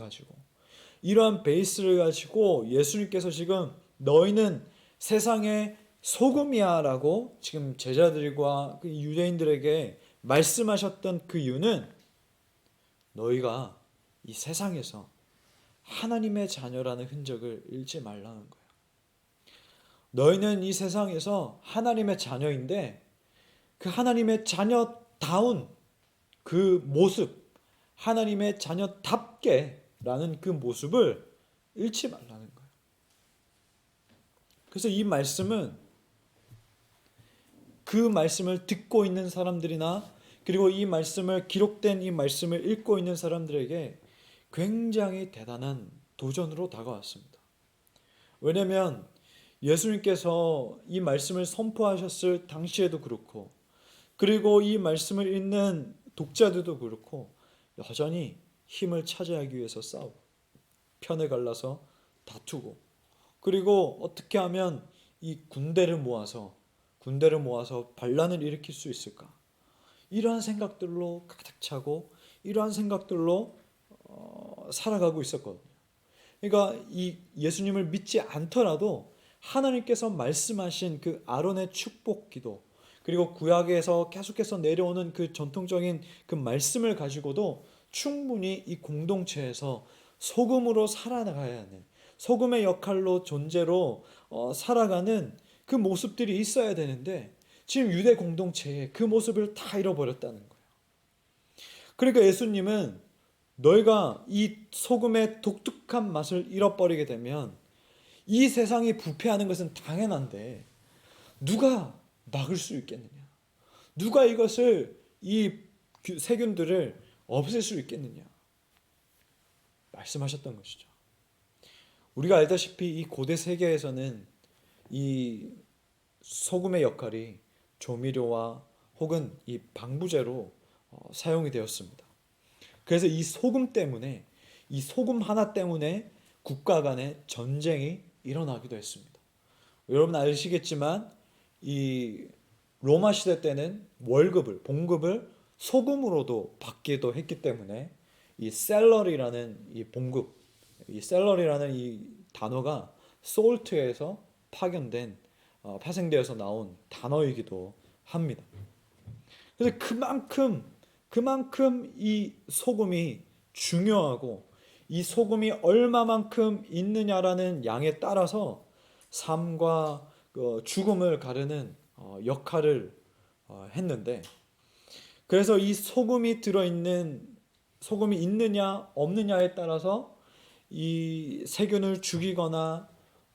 가지고 예수님께서 지금 너희는 세상의 소금이야라고 지금 제자들과 그 유대인들에게 말씀하셨던 그 이유는 너희가 이 세상에서 하나님의 자녀라는 흔적을 잃지 말라는 거예요. 너희는 이 세상에서 하나님의 자녀인데 그 하나님의 자녀다운 그 모습, 하나님의 자녀답게 라는 그 모습을 잃지 말라는 거예요. 그래서 이 말씀은 그 말씀을 듣고 있는 사람들이나 그리고 이 말씀을 기록된 이 말씀을 읽고 있는 사람들에게 굉장히 대단한 도전으로 다가왔습니다. 왜냐하면 예수님께서 이 말씀을 선포하셨을 당시에도 그렇고 그리고 이 말씀을 읽는 독자들도 그렇고 여전히 힘을 차지하기 위해서 싸우고 편을 갈라서 다투고 그리고 어떻게 하면 이 군대를 모아서 반란을 일으킬 수 있을까? 이러한 생각들로 가득 차고 이러한 생각들로 살아가고 있었거든요. 그러니까 이 예수님을 믿지 않더라도 하나님께서 말씀하신 그 아론의 축복 기도 그리고 구약에서 계속해서 내려오는 그 전통적인 그 말씀을 가지고도 충분히 이 공동체에서 소금으로 살아나가야 하는 소금의 역할로 존재로 살아가는 그 모습들이 있어야 되는데 지금 유대 공동체에 그 모습을 다 잃어버렸다는 거예요. 그러니까 예수님은 너희가 이 소금의 독특한 맛을 잃어버리게 되면 이 세상이 부패하는 것은 당연한데 누가 막을 수 있겠느냐? 누가 이것을 이 세균들을 없앨 수 있겠느냐? 말씀하셨던 것이죠. 우리가 알다시피 이 고대 세계에서는 이 소금의 역할이 조미료와 혹은 이 방부제로 사용이 되었습니다. 그래서 이 소금 하나 때문에 국가 간의 전쟁이 일어나기도 했습니다. 여러분 아시겠지만 이 로마 시대 때는 봉급을 소금으로도 받기도 했기 때문에 이 셀러리라는 이 단어가 솔트에서 파생되어서 나온 단어이기도 합니다. 그래서 그만큼 이 소금이 중요하고 이 소금이 얼마만큼 있느냐라는 양에 따라서 삶과 죽음을 가르는 역할을 했는데 그래서 이 소금이 있느냐 없느냐에 따라서 이 세균을 죽이거나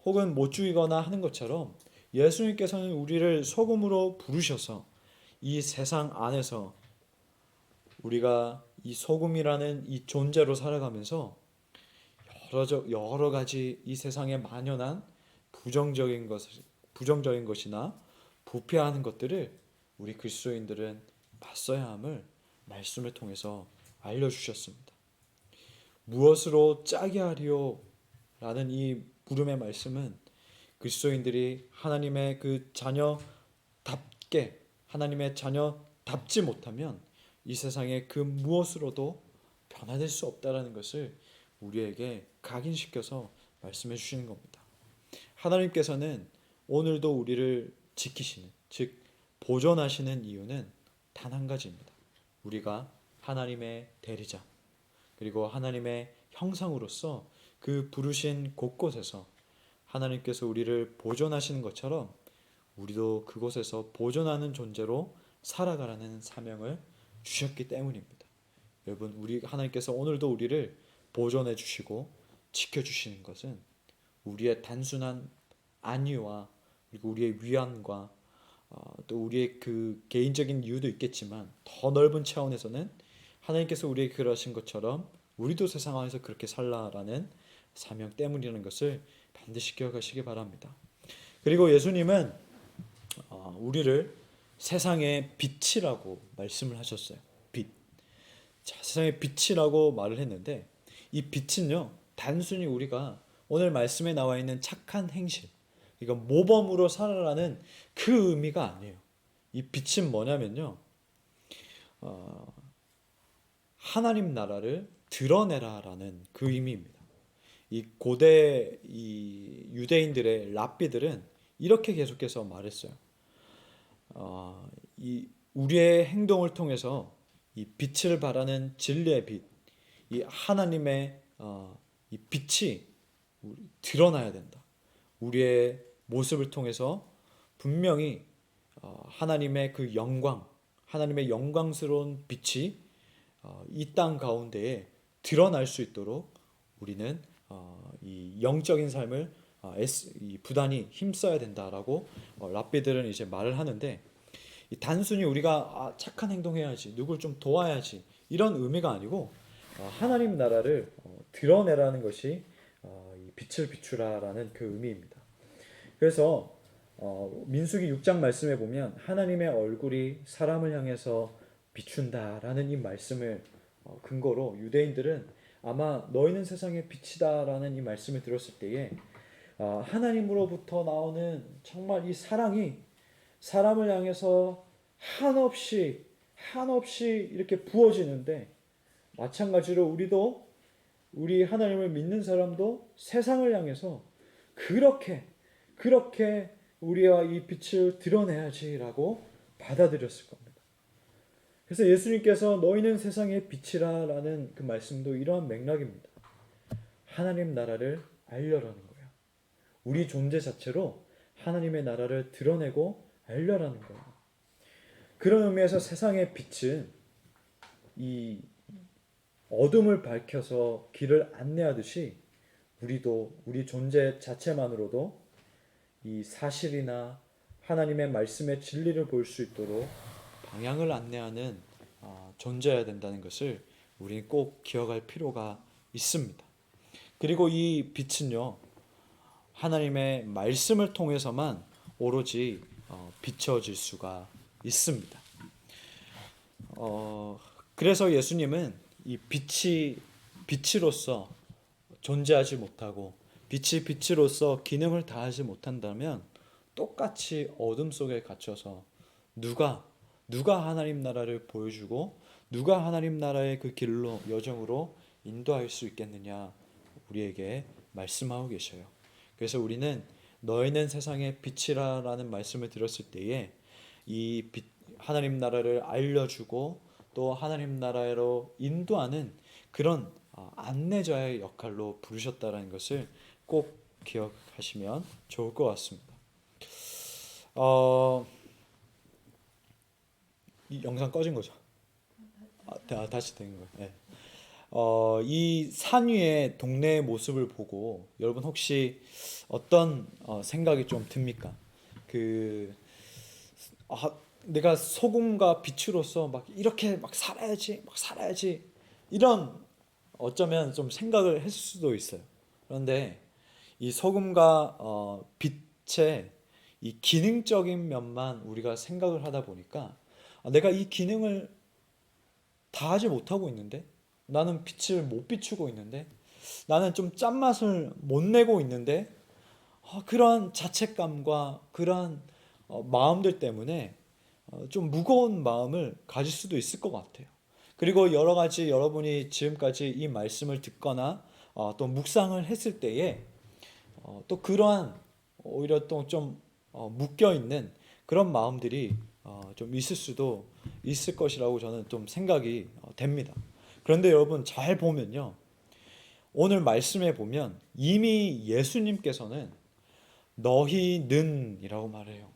혹은 못 죽이거나 하는 것처럼 예수님께서는 우리를 소금으로 부르셔서 이 세상 안에서 우리가 이 소금이라는 이 존재로 살아가면서 여러 가지 이 세상에 만연한 부정적인 것이나 부패하는 것들을 우리 그리스도인들은 맞서야 함을 말씀을 통해서 알려주셨습니다. 무엇으로 짜게 하리요? 라는 이 물음의 말씀은 그리스도인들이 하나님의 그 자녀답지 못하면 이 세상의 그 무엇으로도 변화될 수 없다라는 것을 우리에게 각인시켜서 말씀해 주시는 겁니다. 하나님께서는 오늘도 우리를 지키시는, 즉 보존하시는 이유는 단 한 가지입니다. 우리가 하나님의 대리자 그리고 하나님의 형상으로서 그 부르신 곳곳에서 하나님께서 우리를 보존하시는 것처럼 우리도 그곳에서 보존하는 존재로 살아가라는 사명을 주셨기 때문입니다. 여러분, 하나님께서 오늘도 우리를 보존해 주시고 지켜주시는 것은 우리의 단순한 안위와 그리고 우리의 위안과 또 우리의 그 개인적인 이유도 있겠지만 더 넓은 차원에서는 하나님께서 우리에게 그러신 것처럼 우리도 세상 안에서 그렇게 살라라는 사명 때문이라는 것을 반드시 기억하시기 바랍니다. 그리고 예수님은 우리를 세상의 빛이라고 말씀을 하셨어요. 빛. 자, 세상의 빛이라고 말을 했는데 이 빛은요, 단순히 우리가 오늘 말씀에 나와 있는 착한 행실, 이거 모범으로 살아라는 그 의미가 아니에요. 이 빛은 뭐냐면요, 하나님 나라를 드러내라라는 그 의미입니다. 이 고대 이 유대인들의 랍비들은 이렇게 계속해서 말했어요. 이 우리의 행동을 통해서 이 빛을 발하는 진리의 빛, 이 하나님의 이 빛이 드러나야 된다. 우리의 모습을 통해서 분명히 하나님의 그 영광, 하나님의 영광스러운 빛이 이 땅 가운데에 드러날 수 있도록 우리는 이 영적인 삶을 부단히 힘써야 된다라고 랍비들은 이제 말을 하는데, 단순히 우리가 착한 행동해야지, 누굴 좀 도와야지 이런 의미가 아니고 하나님 나라를 드러내라는 것이 이 빛을 비추라라는 그 의미입니다. 그래서 민수기 6장 말씀에 보면 하나님의 얼굴이 사람을 향해서 비춘다라는 이 말씀을 근거로 유대인들은 아마 너희는 세상의 빛이다라는 이 말씀을 들었을 때에 하나님으로부터 나오는 정말 이 사랑이 사람을 향해서 한없이 이렇게 부어지는데, 마찬가지로 우리도, 우리 하나님을 믿는 사람도 세상을 향해서 그렇게 우리와 이 빛을 드러내야지라고 받아들였을 겁니다. 그래서 예수님께서 너희는 세상의 빛이라라는 그 말씀도 이러한 맥락입니다. 하나님 나라를 알려라는 거예요. 우리 존재 자체로 하나님의 나라를 드러내고 알려라는 거예요. 그런 의미에서 세상의 빛은 이 어둠을 밝혀서 길을 안내하듯이 우리도 우리 존재 자체만으로도 이 사실이나 하나님의 말씀의 진리를 볼 수 있도록 방향을 안내하는 존재여야 된다는 것을 우리는 꼭 기억할 필요가 있습니다. 그리고 이 빛은요, 하나님의 말씀을 통해서만 오로지 비춰질 수가 있습니다. 그래서 예수님은 이 빛으로서 존재하지 못하고 빛이 빛으로서 기능을 다하지 못한다면 똑같이 어둠 속에 갇혀서 누가 하나님 나라를 보여주고 누가 하나님 나라의 그 길로 여정으로 인도할 수 있겠느냐 우리에게 말씀하고 계셔요. 그래서 우리는 너희는 세상의 빛이라라는 말씀을 들었을 때에 이 빛, 하나님 나라를 알려주고 또 하나님 나라로 인도하는 그런 안내자의 역할로 부르셨다라는 것을 꼭 기억하시면 좋을 것 같습니다. 이 영상 꺼진 거죠? 다시 된 거예요. 네. 이 산 위의 동네의 모습을 보고 여러분 혹시 어떤 생각이 좀 듭니까? 내가 소금과 빛으로서 막 이렇게 막 살아야지 이런 어쩌면 좀 생각을 했을 수도 있어요. 그런데 이 소금과 빛의 이 기능적인 면만 우리가 생각을 하다 보니까 내가 이 기능을 다 하지 못하고 있는데, 나는 빛을 못 비추고 있는데, 나는 좀 짠맛을 못 내고 있는데, 그러한 자책감과 그러한 마음들 때문에 좀 무거운 마음을 가질 수도 있을 것 같아요. 그리고 여러 가지 여러분이 지금까지 이 말씀을 듣거나 또 묵상을 했을 때에 또 그러한 오히려 또 좀 묶여 있는 그런 마음들이 좀 있을 수도 있을 것이라고 저는 좀 생각이 됩니다. 그런데 여러분 잘 보면요, 오늘 말씀에 보면 이미 예수님께서는 너희는이라고 말해요.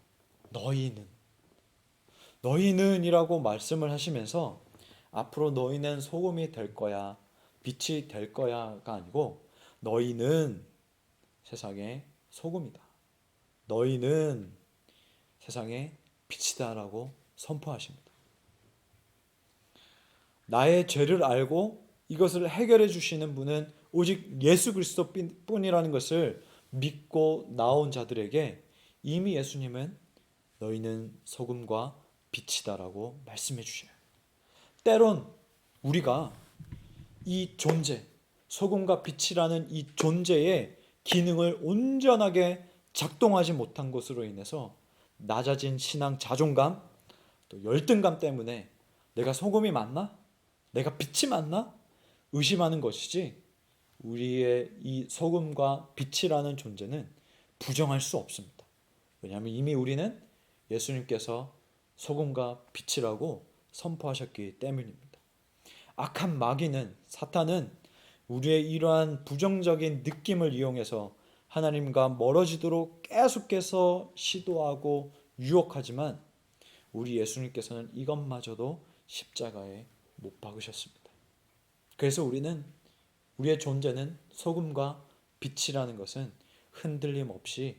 너희는이라고 말씀을 하시면서 앞으로 너희는 소금이 될 거야, 빛이 될 거야가 아니고 너희는 세상의 소금이다. 너희는 세상의 빛이다라고 선포하십니다. 나의 죄를 알고 이것을 해결해 주시는 분은 오직 예수 그리스도뿐이라는 것을 믿고 나온 자들에게 이미 예수님은 너희는 소금과 빛이다라고 말씀해 주셔요. 때론 우리가 이 존재, 소금과 빛이라는 이 존재의 기능을 온전하게 작동하지 못한 것으로 인해서 낮아진 신앙 자존감, 또 열등감 때문에 내가 소금이 맞나? 내가 빛이 맞나? 의심하는 것이지, 우리의 이 소금과 빛이라는 존재는 부정할 수 없습니다. 왜냐하면 이미 우리는 예수님께서 소금과 빛이라고 선포하셨기 때문입니다. 악한 마귀는, 사탄은 우리의 이러한 부정적인 느낌을 이용해서 하나님과 멀어지도록 계속해서 시도하고 유혹하지만 우리 예수님께서는 이것마저도 십자가에 못 박으셨습니다. 그래서 우리의 존재는 소금과 빛이라는 것은 흔들림 없이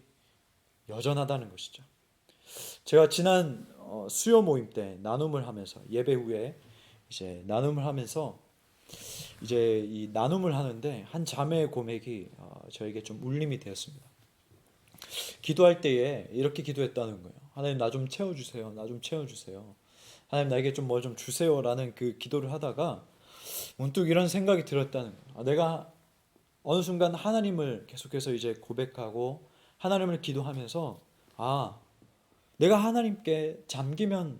여전하다는 것이죠. 제가 지난 수요 모임 때 나눔을 하면서, 예배 후에 이제 나눔을 하면서 이제 이 나눔을 하는데 한 자매의 고백이 저에게 좀 울림이 되었습니다. 기도할 때에 이렇게 기도했다는 거예요. 하나님, 나 좀 채워주세요. 나 좀 채워주세요. 하나님, 나에게 좀 뭐 좀 주세요라는 그 기도를 하다가 문득 이런 생각이 들었다는 거예요. 내가 어느 순간 하나님을 계속해서 이제 고백하고 하나님을 기도하면서, 내가 하나님께 잠기면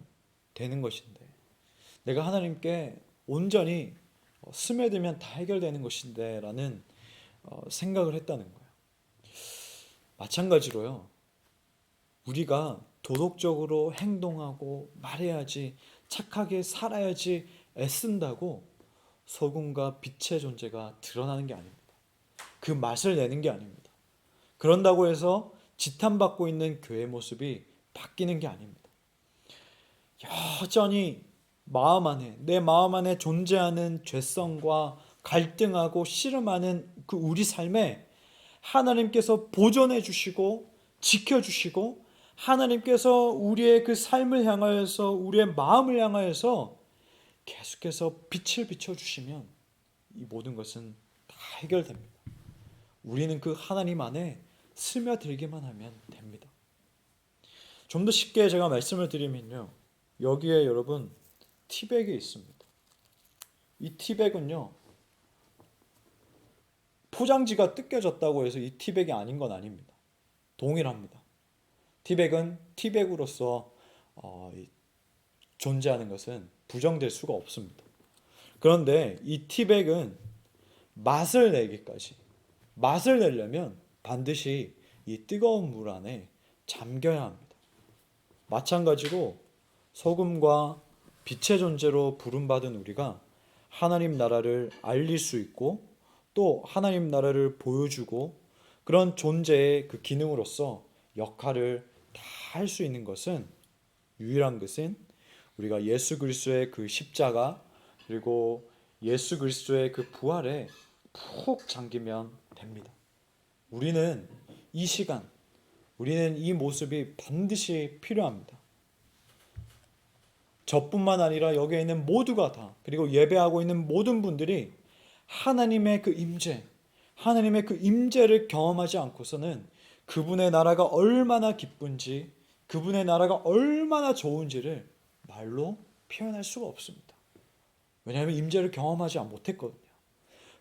되는 것인데, 내가 하나님께 온전히 스며들면 다 해결되는 것인데 라는 생각을 했다는 거예요. 마찬가지로요, 우리가 도덕적으로 행동하고 말해야지, 착하게 살아야지 애쓴다고 소금과 빛의 존재가 드러나는 게 아닙니다. 그 맛을 내는 게 아닙니다. 그런다고 해서 지탄받고 있는 교회 모습이 바뀌는 게 아닙니다. 여전히 내 마음 안에 존재하는 죄성과 갈등하고 씨름하는 그 우리 삶에 하나님께서 보존해 주시고 지켜주시고, 하나님께서 우리의 그 삶을 향하여서, 우리의 마음을 향하여서 계속해서 빛을 비춰주시면 이 모든 것은 다 해결됩니다. 우리는 그 하나님 안에 스며들기만 하면 됩니다. 좀 더 쉽게 제가 말씀을 드리면요, 여기에 여러분 티백이 있습니다. 이 티백은요, 포장지가 뜯겨졌다고 해서 이 티백이 아닌 건 아닙니다. 동일합니다. 티백은 티백으로서 존재하는 것은 부정될 수가 없습니다. 그런데 이 티백은 맛을 내려면 반드시 이 뜨거운 물 안에 잠겨야 합니다. 마찬가지로 소금과 빛의 존재로 부름받은 우리가 하나님 나라를 알릴 수 있고, 또 하나님 나라를 보여주고, 그런 존재의 그 기능으로서 역할을 다 할 수 있는 것은, 유일한 것은 우리가 예수 그리스도의 그 십자가, 그리고 예수 그리스도의 그 부활에 푹 잠기면 됩니다. 우리는 이 시간, 우리는 이 모습이 반드시 필요합니다. 저뿐만 아니라 여기에 있는 모두가 다, 그리고 예배하고 있는 모든 분들이 하나님의 그 임재를 경험하지 않고서는 그분의 나라가 얼마나 기쁜지, 그분의 나라가 얼마나 좋은지를 말로 표현할 수가 없습니다. 왜냐하면 임재를 경험하지 못했거든요.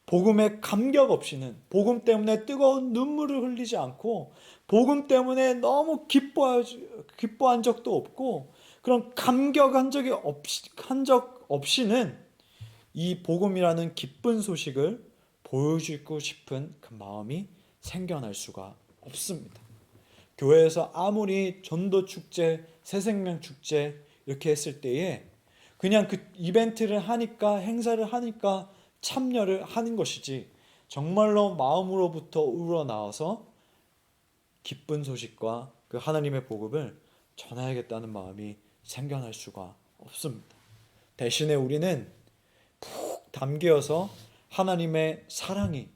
복음의 감격 없이는, 복음 때문에 뜨거운 눈물을 흘리지 않고, 복음 때문에 너무 기뻐한 적도 없고, 그런 감격한 적 없이는 이 복음이라는 기쁜 소식을 보여주고 싶은 그 마음이 생겨날 수가 없습니다. 교회에서 아무리 전도 축제, 새생명 축제 이렇게 했을 때에 그냥 그 이벤트를 하니까, 행사를 하니까 참여를 하는 것이지, 정말로 마음으로부터 우러나와서 기쁜 소식과 그 하나님의 복음을 전해야겠다는 마음이 생겨날 수가 없습니다. 대신에 우리는 푹 담겨서 하나님의 사랑이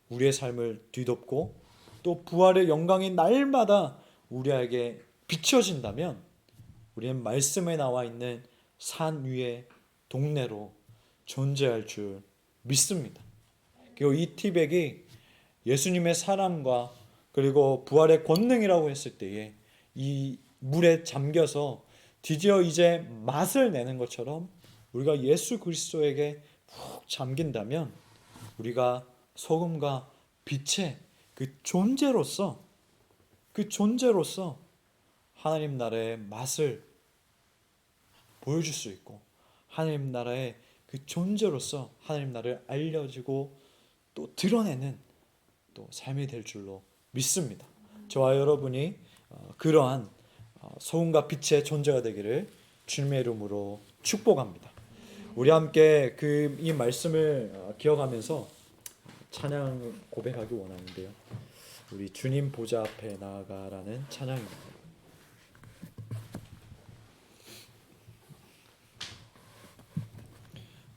우리의 삶을 뒤덮고, 또 부활의 영광이 날마다 우리에게 비춰진다면 우리는 말씀에 나와 있는 산 위의 동네로 존재할 줄 믿습니다. 그리고 이 티백이 예수님의 사랑과 그리고 부활의 권능이라고 했을 때에 이 물에 잠겨서 드디어 이제 맛을 내는 것처럼 우리가 예수 그리스도에게 푹 잠긴다면 우리가 소금과 빛의 그 존재로서 하나님 나라의 맛을 보여줄 수 있고 하나님 나라의 그 존재로서 하나님 나라를 알려지고 또 드러내는 또 삶이 될 줄로 믿습니다. 저와 여러분이 그러한 소금과 빛의 존재가 되기를 주님의 이름으로 축복합니다. 우리 함께 이 말씀을 기억하면서 찬양 고백하기 원하는데요. 우리 주님 보좌 앞에 나아가라는 찬양입니다.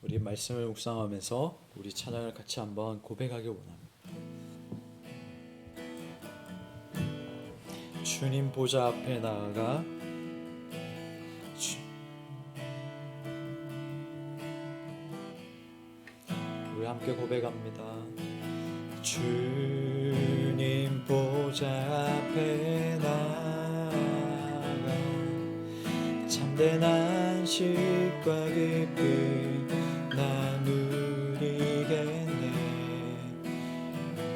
우리 말씀을 묵상하면서 우리 찬양을 같이 한번 고백하기 원합니다. 주님 보좌 앞에 나아가 우리 함께 고백합니다. 주님 보좌 앞에 나아가 참된 안식과 기쁨 나 누리겠네.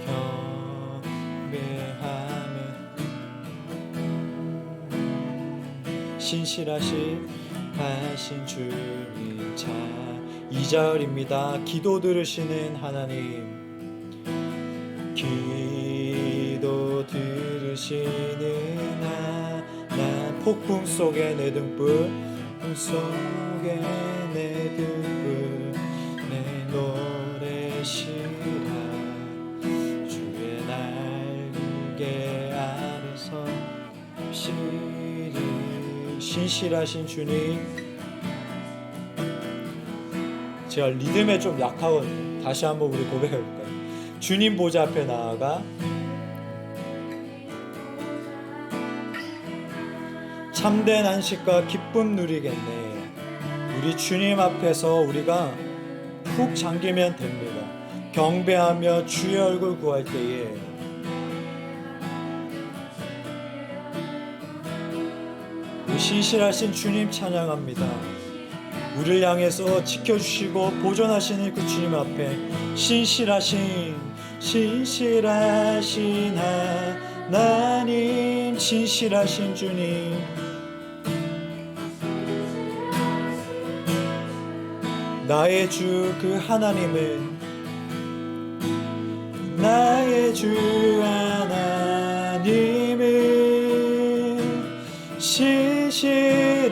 경배하며 신실하신 주님 자 2절입니다. 기도 들으시는 하나님, 기도 들으시는 하나님, 폭풍 속에 내 등불, 폭풍 속에 내 등불, 내 노래시라. 주의 날개 아래서 신실하신 주님. 제가 리듬에 좀 약하거든요. 다시 한번 우리 고백해볼까요? 주님 보좌 앞에 나아가 참된 안식과 기쁨 누리겠네. 우리 주님 앞에서 우리가 푹 잠기면 됩니다. 경배하며 주의 얼굴 구할 때에 우리 신실하신 주님 찬양합니다. 우리를 향해서 지켜주시고 보존하시는 그 주님 앞에 신실하신 하나님, 신실하신 주님, 나의 주 그 하나님은 나의 주 하나님은 신실하신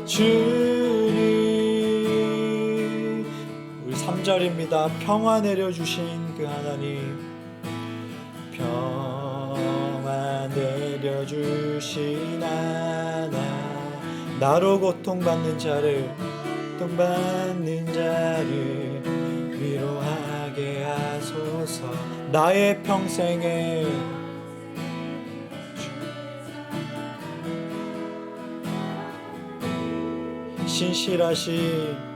주님. 우리 3절입니다. 평화 내려주신 그 하나님, 평화 내려주신 하나님, 나로 고통받는 자를 위로하게 하소서. 나의 평생에 신실하신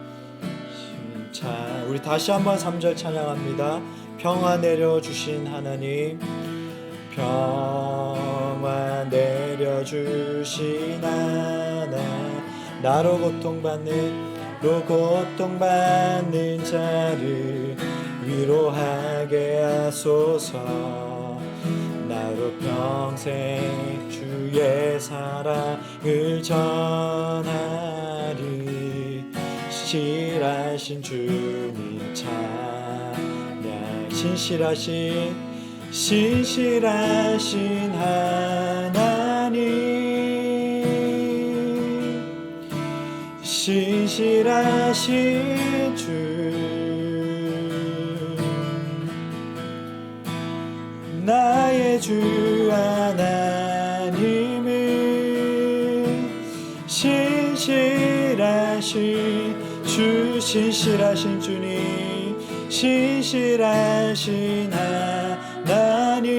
자, 우리 다시 한번 3절 찬양합니다. 평화 내려주신 하나님, 평화 내려주신 하나님, 나로 고통받는 자를 위로하게 하소서. 나로 평생 주의 사랑을 전하리. 신실하신 주님 찬양. 신실하신 하나님, 신실하신 주, 나의 주 하나님은 신실하신 주, 신실하신 주님, 신실하신 하나님,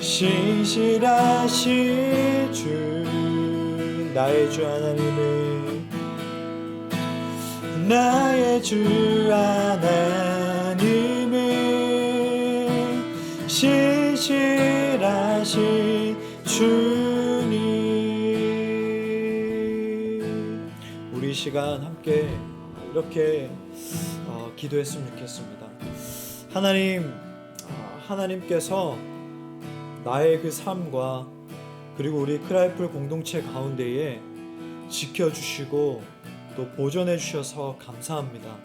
신실하신 주 나의 주 하나님을 나의 주 하나님을 신실하신 주님 우리 시간 함께 이렇게 기도했으면 좋겠습니다. 하나님께서 나의 그 삶과 그리고 우리 크라이플 공동체 가운데에 지켜주시고 또 보존해 주셔서 감사합니다.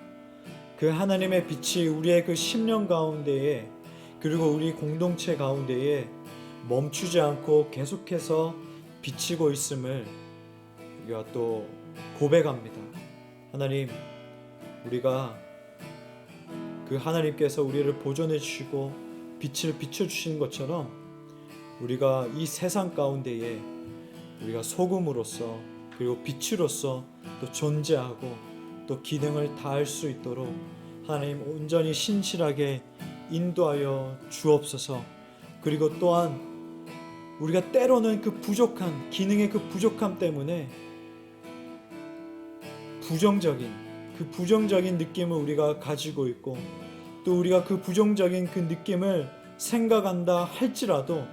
그 하나님의 빛이 우리의 그 10년 가운데에 그리고 우리 공동체 가운데에 멈추지 않고 계속해서 비치고 있음을 우리가 또 고백합니다. 하나님, 우리가 그 하나님께서 우리를 보존해 주시고 빛을 비춰주시는 것처럼 우리가 이 세상 가운데에 우리가 소금으로서 그리고 빛으로서 또 존재하고 또 기능을 다할 수 있도록 하나님 온전히 신실하게 인도하여 주옵소서. 그리고 또한 우리가 때로는 그 부족한 기능의 그 부족함 때문에 부정적인 느낌을 우리가 가지고 있고 또 우리가 그 부정적인 그 느낌을 생각한다 할지라도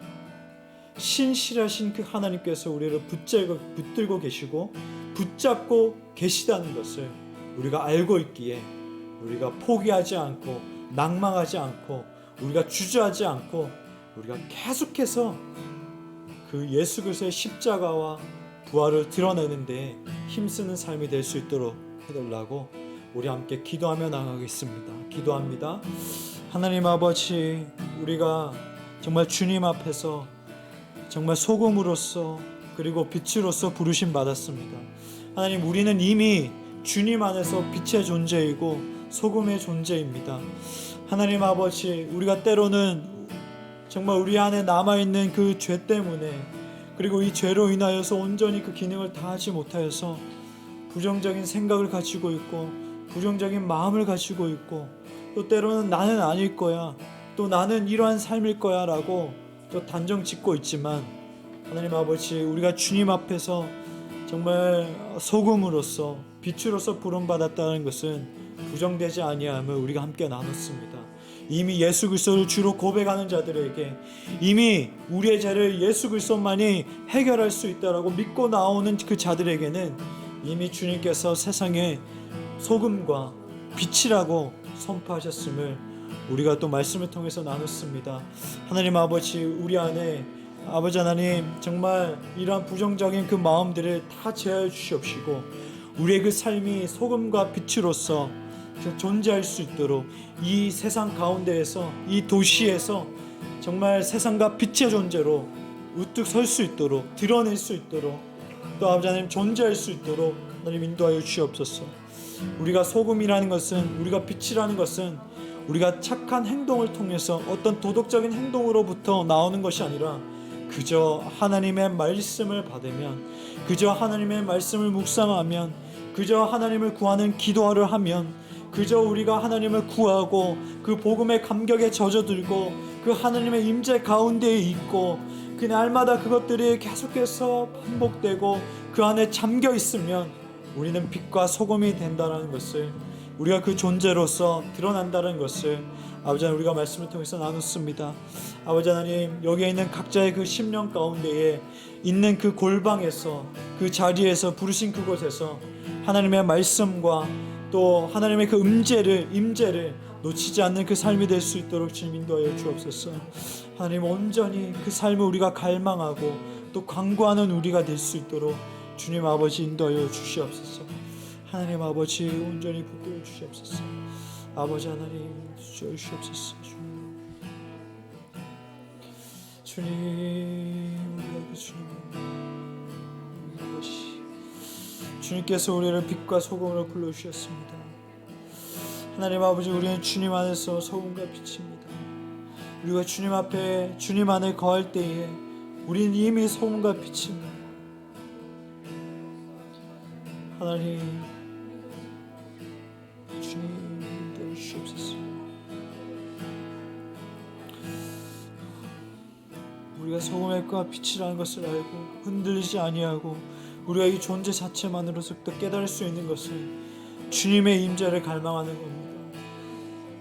신실하신 그 하나님께서 우리를 붙들고 계시고 붙잡고 계시다는 것을 우리가 알고 있기에 우리가 포기하지 않고 낭망하지 않고 우리가 주저하지 않고 우리가 계속해서 그 예수 그리스도의 십자가와 부활을 드러내는 데 힘쓰는 삶이 될 수 있도록 해달라고 우리 함께 기도하며 나가겠습니다. 기도합니다. 하나님 아버지, 우리가 정말 주님 앞에서 정말 소금으로서 그리고 빛으로서 부르심 받았습니다. 하나님, 우리는 이미 주님 안에서 빛의 존재이고 소금의 존재입니다. 하나님 아버지, 우리가 때로는 정말 우리 안에 남아있는 그 죄 때문에 그리고 이 죄로 인하여서 온전히 그 기능을 다하지 못하여서 부정적인 생각을 가지고 있고 부정적인 마음을 가지고 있고 또 때로는 나는 아닐 거야, 또 나는 이러한 삶일 거야 라고 또 단정 짓고 있지만 하나님 아버지, 우리가 주님 앞에서 정말 소금으로서 빛으로서 부름받았다는 것은 부정되지 아니함을 우리가 함께 나눴습니다. 이미 예수 그리스도를 주로 고백하는 자들에게 이미 우리의 죄를 예수 그리스도만이 해결할 수 있다라고 믿고 나오는 그 자들에게는 이미 주님께서 세상에 소금과 빛이라고 선포하셨음을 우리가 또 말씀을 통해서 나눴습니다. 하나님 아버지, 우리 안에 아버지 하나님 정말 이러한 부정적인 그 마음들을 다 제하여 주시옵시고 우리의 그 삶이 소금과 빛으로서 존재할 수 있도록 이 세상 가운데에서 이 도시에서 정말 세상과 빛의 존재로 우뚝 설 수 있도록 드러낼 수 있도록 또 아버지 하나님 존재할 수 있도록 하나님 인도하여 주시옵소서. 우리가 소금이라는 것은, 우리가 빛이라는 것은 우리가 착한 행동을 통해서 어떤 도덕적인 행동으로부터 나오는 것이 아니라 그저 하나님의 말씀을 받으면, 그저 하나님의 말씀을 묵상하면, 그저 하나님을 구하는 기도를 하면, 그저 우리가 하나님을 구하고 그 복음의 감격에 젖어들고 그 하나님의 임재 가운데에 있고 그 날마다 그것들이 계속해서 반복되고 그 안에 잠겨 있으면 우리는 빛과 소금이 된다는 것을, 우리가 그 존재로서 드러난다는 것을 아버지 하나님 우리가 말씀을 통해서 나눴습니다. 아버지 하나님, 여기에 있는 각자의 그 심령 가운데에 있는 그 골방에서, 그 자리에서, 부르신 그곳에서 하나님의 말씀과 또 하나님의 그 임재를 놓치지 않는 그 삶이 될 수 있도록 주님 인도하여 주옵소서. 하나님, 온전히 그 삶을 우리가 갈망하고 또 광고하는 우리가 될 수 있도록 주님 아버지 인도하여 주시옵소서. 하나님 아버지, 온전히 붙들어 주시옵소서. 아버지 하나님 주시옵소서. 주님, 우리가 그 주님 아버지, 주님께서 우리를 빛과 소금으로 불러주셨습니다. 하나님 아버지, 우리는 주님 안에서 소금과 빛입니다. 우리가 주님 앞에, 주님 안에 거할 때에 우리는 이미 소금과 빛입니다. 하나님, 주님 인도해 주시옵소서. 우리가 소금의 과 빛이라는 것을 알고 흔들리지 아니하고 우리가 이 존재 자체만으로서도 깨달을 수 있는 것은 주님의 임재를 갈망하는 겁니다.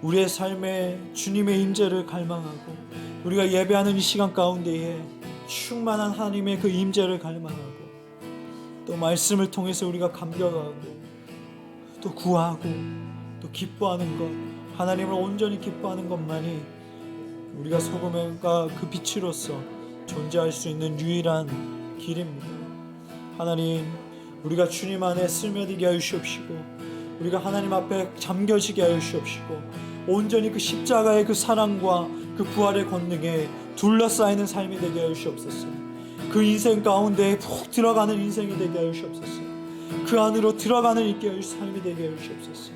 우리의 삶에 주님의 임재를 갈망하고 우리가 예배하는 이 시간 가운데에 충만한 하나님의 그 임재를 갈망하고 또 말씀을 통해서 우리가 감격하고 또 구하고 또 기뻐하는 것, 하나님을 온전히 기뻐하는 것만이 우리가 소금과 그 빛으로서 존재할 수 있는 유일한 길입니다. 하나님, 우리가 주님 안에 스며들게 하여 주시옵시고 우리가 하나님 앞에 잠겨지게 하여 주시옵시고 온전히 그 십자가의 그 사랑과 그 부활의 권능에 둘러싸이는 삶이 되게 하여 주시옵소서. 그 인생 가운데에 푹 들어가는 인생이 되게 하여 주시옵소서. 그 안으로 들어가는 있게 하여 삶이 되게 하여 주시옵소서.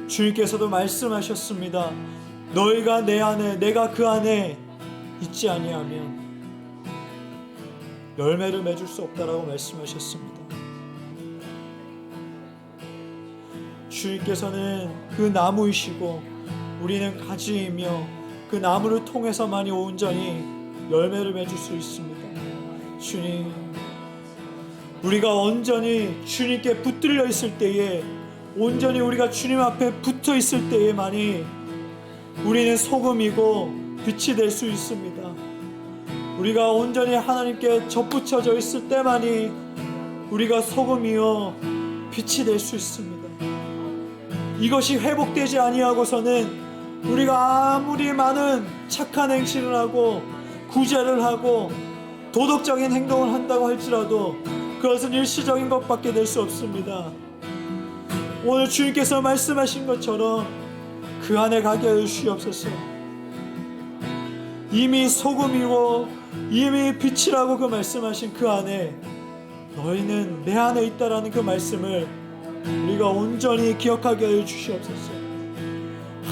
주님께서도 말씀하셨습니다. 너희가 내 안에 내가 그 안에 있지 아니하면 열매를 맺을 수 없다라고 말씀하셨습니다. 주님께서는 그 나무이시고 우리는 가지이며 그 나무를 통해서만이 온전히 열매를 맺을 수 있습니다. 주님, 우리가 온전히 주님께 붙들려 있을 때에 온전히 우리가 주님 앞에 붙어 있을 때에만이 우리는 소금이고 빛이 될 수 있습니다. 우리가 온전히 하나님께 접붙여져 있을 때만이 우리가 소금이요 빛이 될 수 있습니다. 이것이 회복되지 아니하고서는 우리가 아무리 많은 착한 행실을 하고 구제를 하고 도덕적인 행동을 한다고 할지라도 그것은 일시적인 것밖에 될 수 없습니다. 오늘 주님께서 말씀하신 것처럼 그 안에 가게 하여 주시옵소서. 이미 소금이고 이미 빛이라고 그 말씀하신 그 안에 너희는 내 안에 있다라는 그 말씀을 우리가 온전히 기억하게 하여 주시옵소서.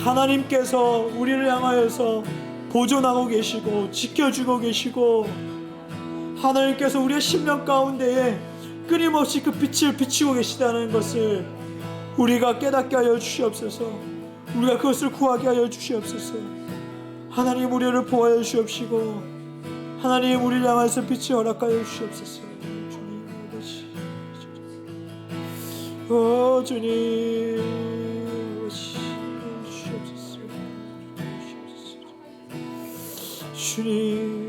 하나님께서 우리를 향하여서 보존하고 계시고 지켜주고 계시고 하나님께서 우리의 심령 가운데에 끊임없이 그 빛을 비치고 계시다는 것을 우리가 깨닫게 하여 주시옵소서. 우리가 그것을 구하게 하여 주시옵소서. 하나님 우리를 보호하여 주시옵시고 하나님 우리를 향해서 빛이 허락하여 주시옵소서. 주님 아버지, 오 주님 주시옵소서. 주님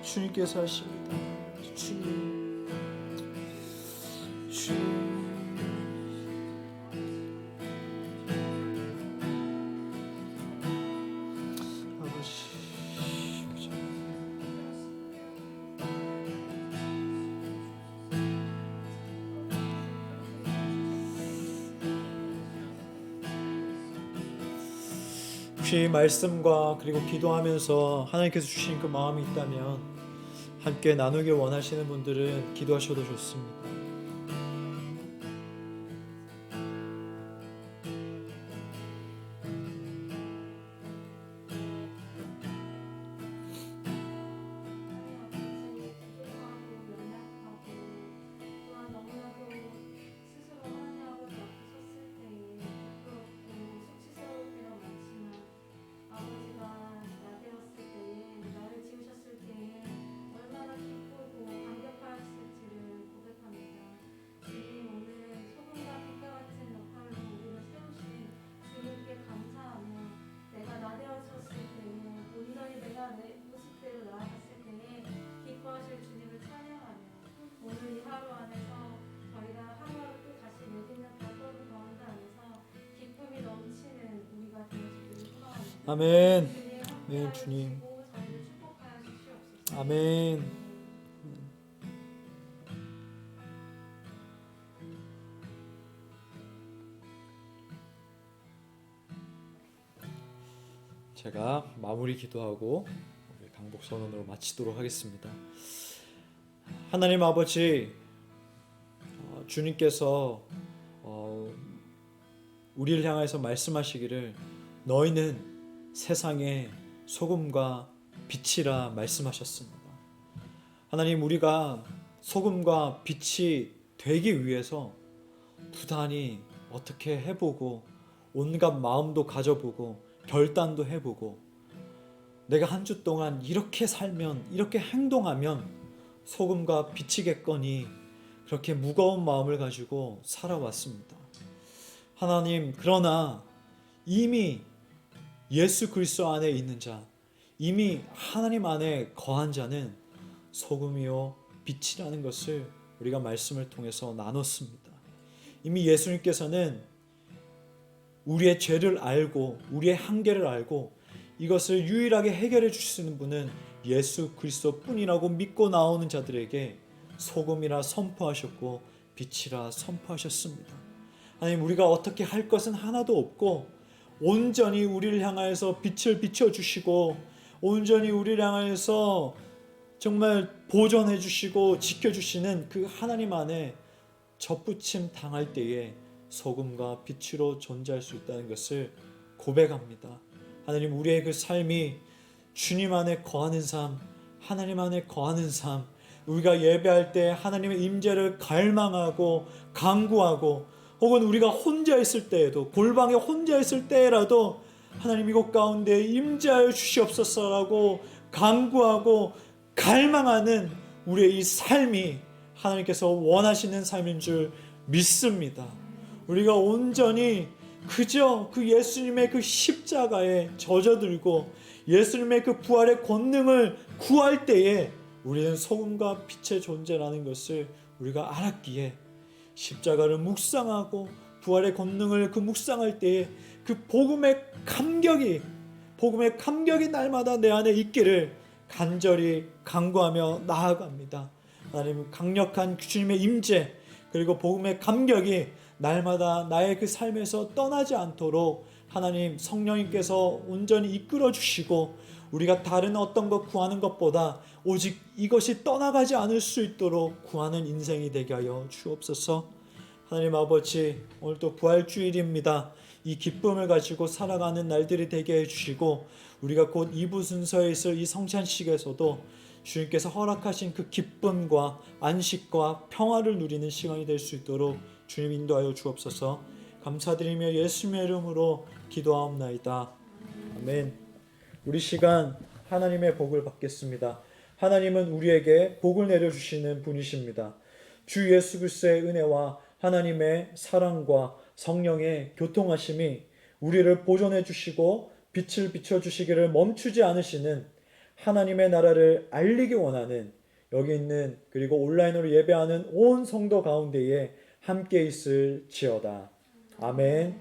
주님께서 하십니다. 주님, 아버지, 혹시 말씀과 그리고 기도하면서 하나님께서 주신 그 마음이 있다면 함께 나누길 원하시는 분들은 기도하셔도 좋습니다. 아멘. 아멘 주님. 아멘. 제가 마무리 기도하고 우리 강복 선언으로 마치도록 하겠습니다. 하나님 아버지, 주님께서 우리를 향해서 말씀하시기를 너희는 세상의 소금과 빛이라 말씀하셨습니다. 하나님, 우리가 소금과 빛이 되기 위해서 부단히 어떻게 해보고 온갖 마음도 가져보고 결단도 해보고 내가 한 주 동안 이렇게 살면, 이렇게 행동하면 소금과 빛이겠거니 그렇게 무거운 마음을 가지고 살아왔습니다. 하나님, 그러나 이미 예수 그리스도 안에 있는 자, 이미 하나님 안에 거한 자는 소금이요 빛이라는 것을 우리가 말씀을 통해서 나눴습니다. 이미 예수님께서는 우리의 죄를 알고 우리의 한계를 알고 이것을 유일하게 해결해 주시는 분은 예수 그리스도 뿐이라고 믿고 나오는 자들에게 소금이라 선포하셨고 빛이라 선포하셨습니다. 하나님, 우리가 어떻게 할 것은 하나도 없고 온전히 우리를 향하여서 빛을 비춰주시고 온전히 우리를 향하여서 정말 보존해 주시고 지켜주시는 그 하나님 안에 접붙임 당할 때에 소금과 빛으로 존재할 수 있다는 것을 고백합니다. 하나님, 우리의 그 삶이 주님 안에 거하는 삶, 하나님 안에 거하는 삶, 우리가 예배할 때 하나님의 임재를 갈망하고 간구하고 혹은 우리가 혼자 있을 때에도 골방에 혼자 있을 때라도 하나님 이곳 가운데 임재하여 주시옵소서라고 간구하고 갈망하는 우리의 이 삶이 하나님께서 원하시는 삶인 줄 믿습니다. 우리가 온전히 그저 그 예수님의 그 십자가에 젖어들고 예수님의 그 부활의 권능을 구할 때에 우리는 소금과 빛의 존재라는 것을 우리가 알았기에 십자가를 묵상하고 부활의 권능을 그 묵상할 때에 그 복음의 감격이 날마다 내 안에 있기를 간절히 간구하며 나아갑니다. 하나님, 강력한 주님의 임재 그리고 복음의 감격이 날마다 나의 그 삶에서 떠나지 않도록 하나님 성령님께서 온전히 이끌어 주시고 우리가 다른 어떤 것 구하는 것보다 오직 이것이 떠나가지 않을 수 있도록 구하는 인생이 되게 하여 주옵소서. 하나님 아버지, 오늘도 부활주일입니다. 이 기쁨을 가지고 살아가는 날들이 되게 해주시고 우리가 곧 2부 순서에 있을 이 성찬식에서도 주님께서 허락하신 그 기쁨과 안식과 평화를 누리는 시간이 될 수 있도록 주님 인도하여 주옵소서. 감사드리며 예수님의 이름으로 기도하옵나이다. 아멘. 우리 시간 하나님의 복을 받겠습니다. 하나님은 우리에게 복을 내려주시는 분이십니다. 주 예수 그리스도의 은혜와 하나님의 사랑과 성령의 교통하심이 우리를 보존해 주시고 빛을 비춰주시기를 멈추지 않으시는 하나님의 나라를 알리기 원하는 여기 있는 그리고 온라인으로 예배하는 온 성도 가운데에 함께 있을지어다. 아멘.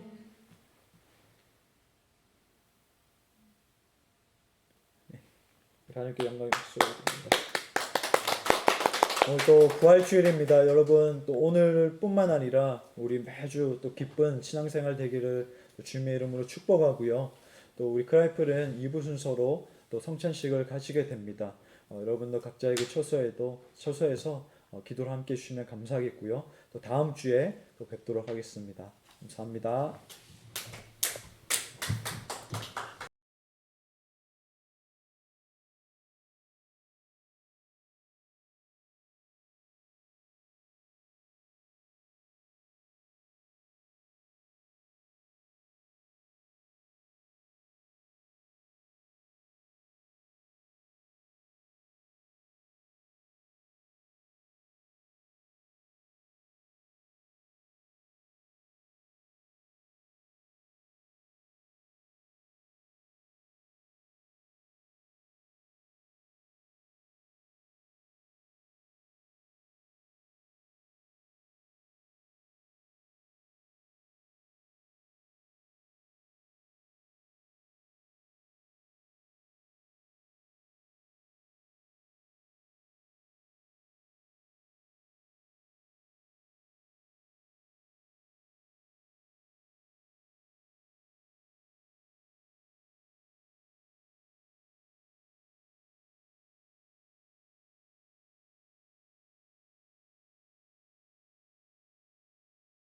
하나님께 영광의 박수를 드립니다. 오늘 또 부활주일입니다. 여러분, 또 오늘뿐만 아니라 우리 매주 또 기쁜 신앙생활 되기를 주님의 이름으로 축복하고요. 또 우리 크라이플은 2부 순서로 또 성찬식을 가지게 됩니다. 여러분도 각자의 그 처소에서 기도를 함께 해주시면 감사하겠고요. 또 다음 주에 또 뵙도록 하겠습니다. 감사합니다.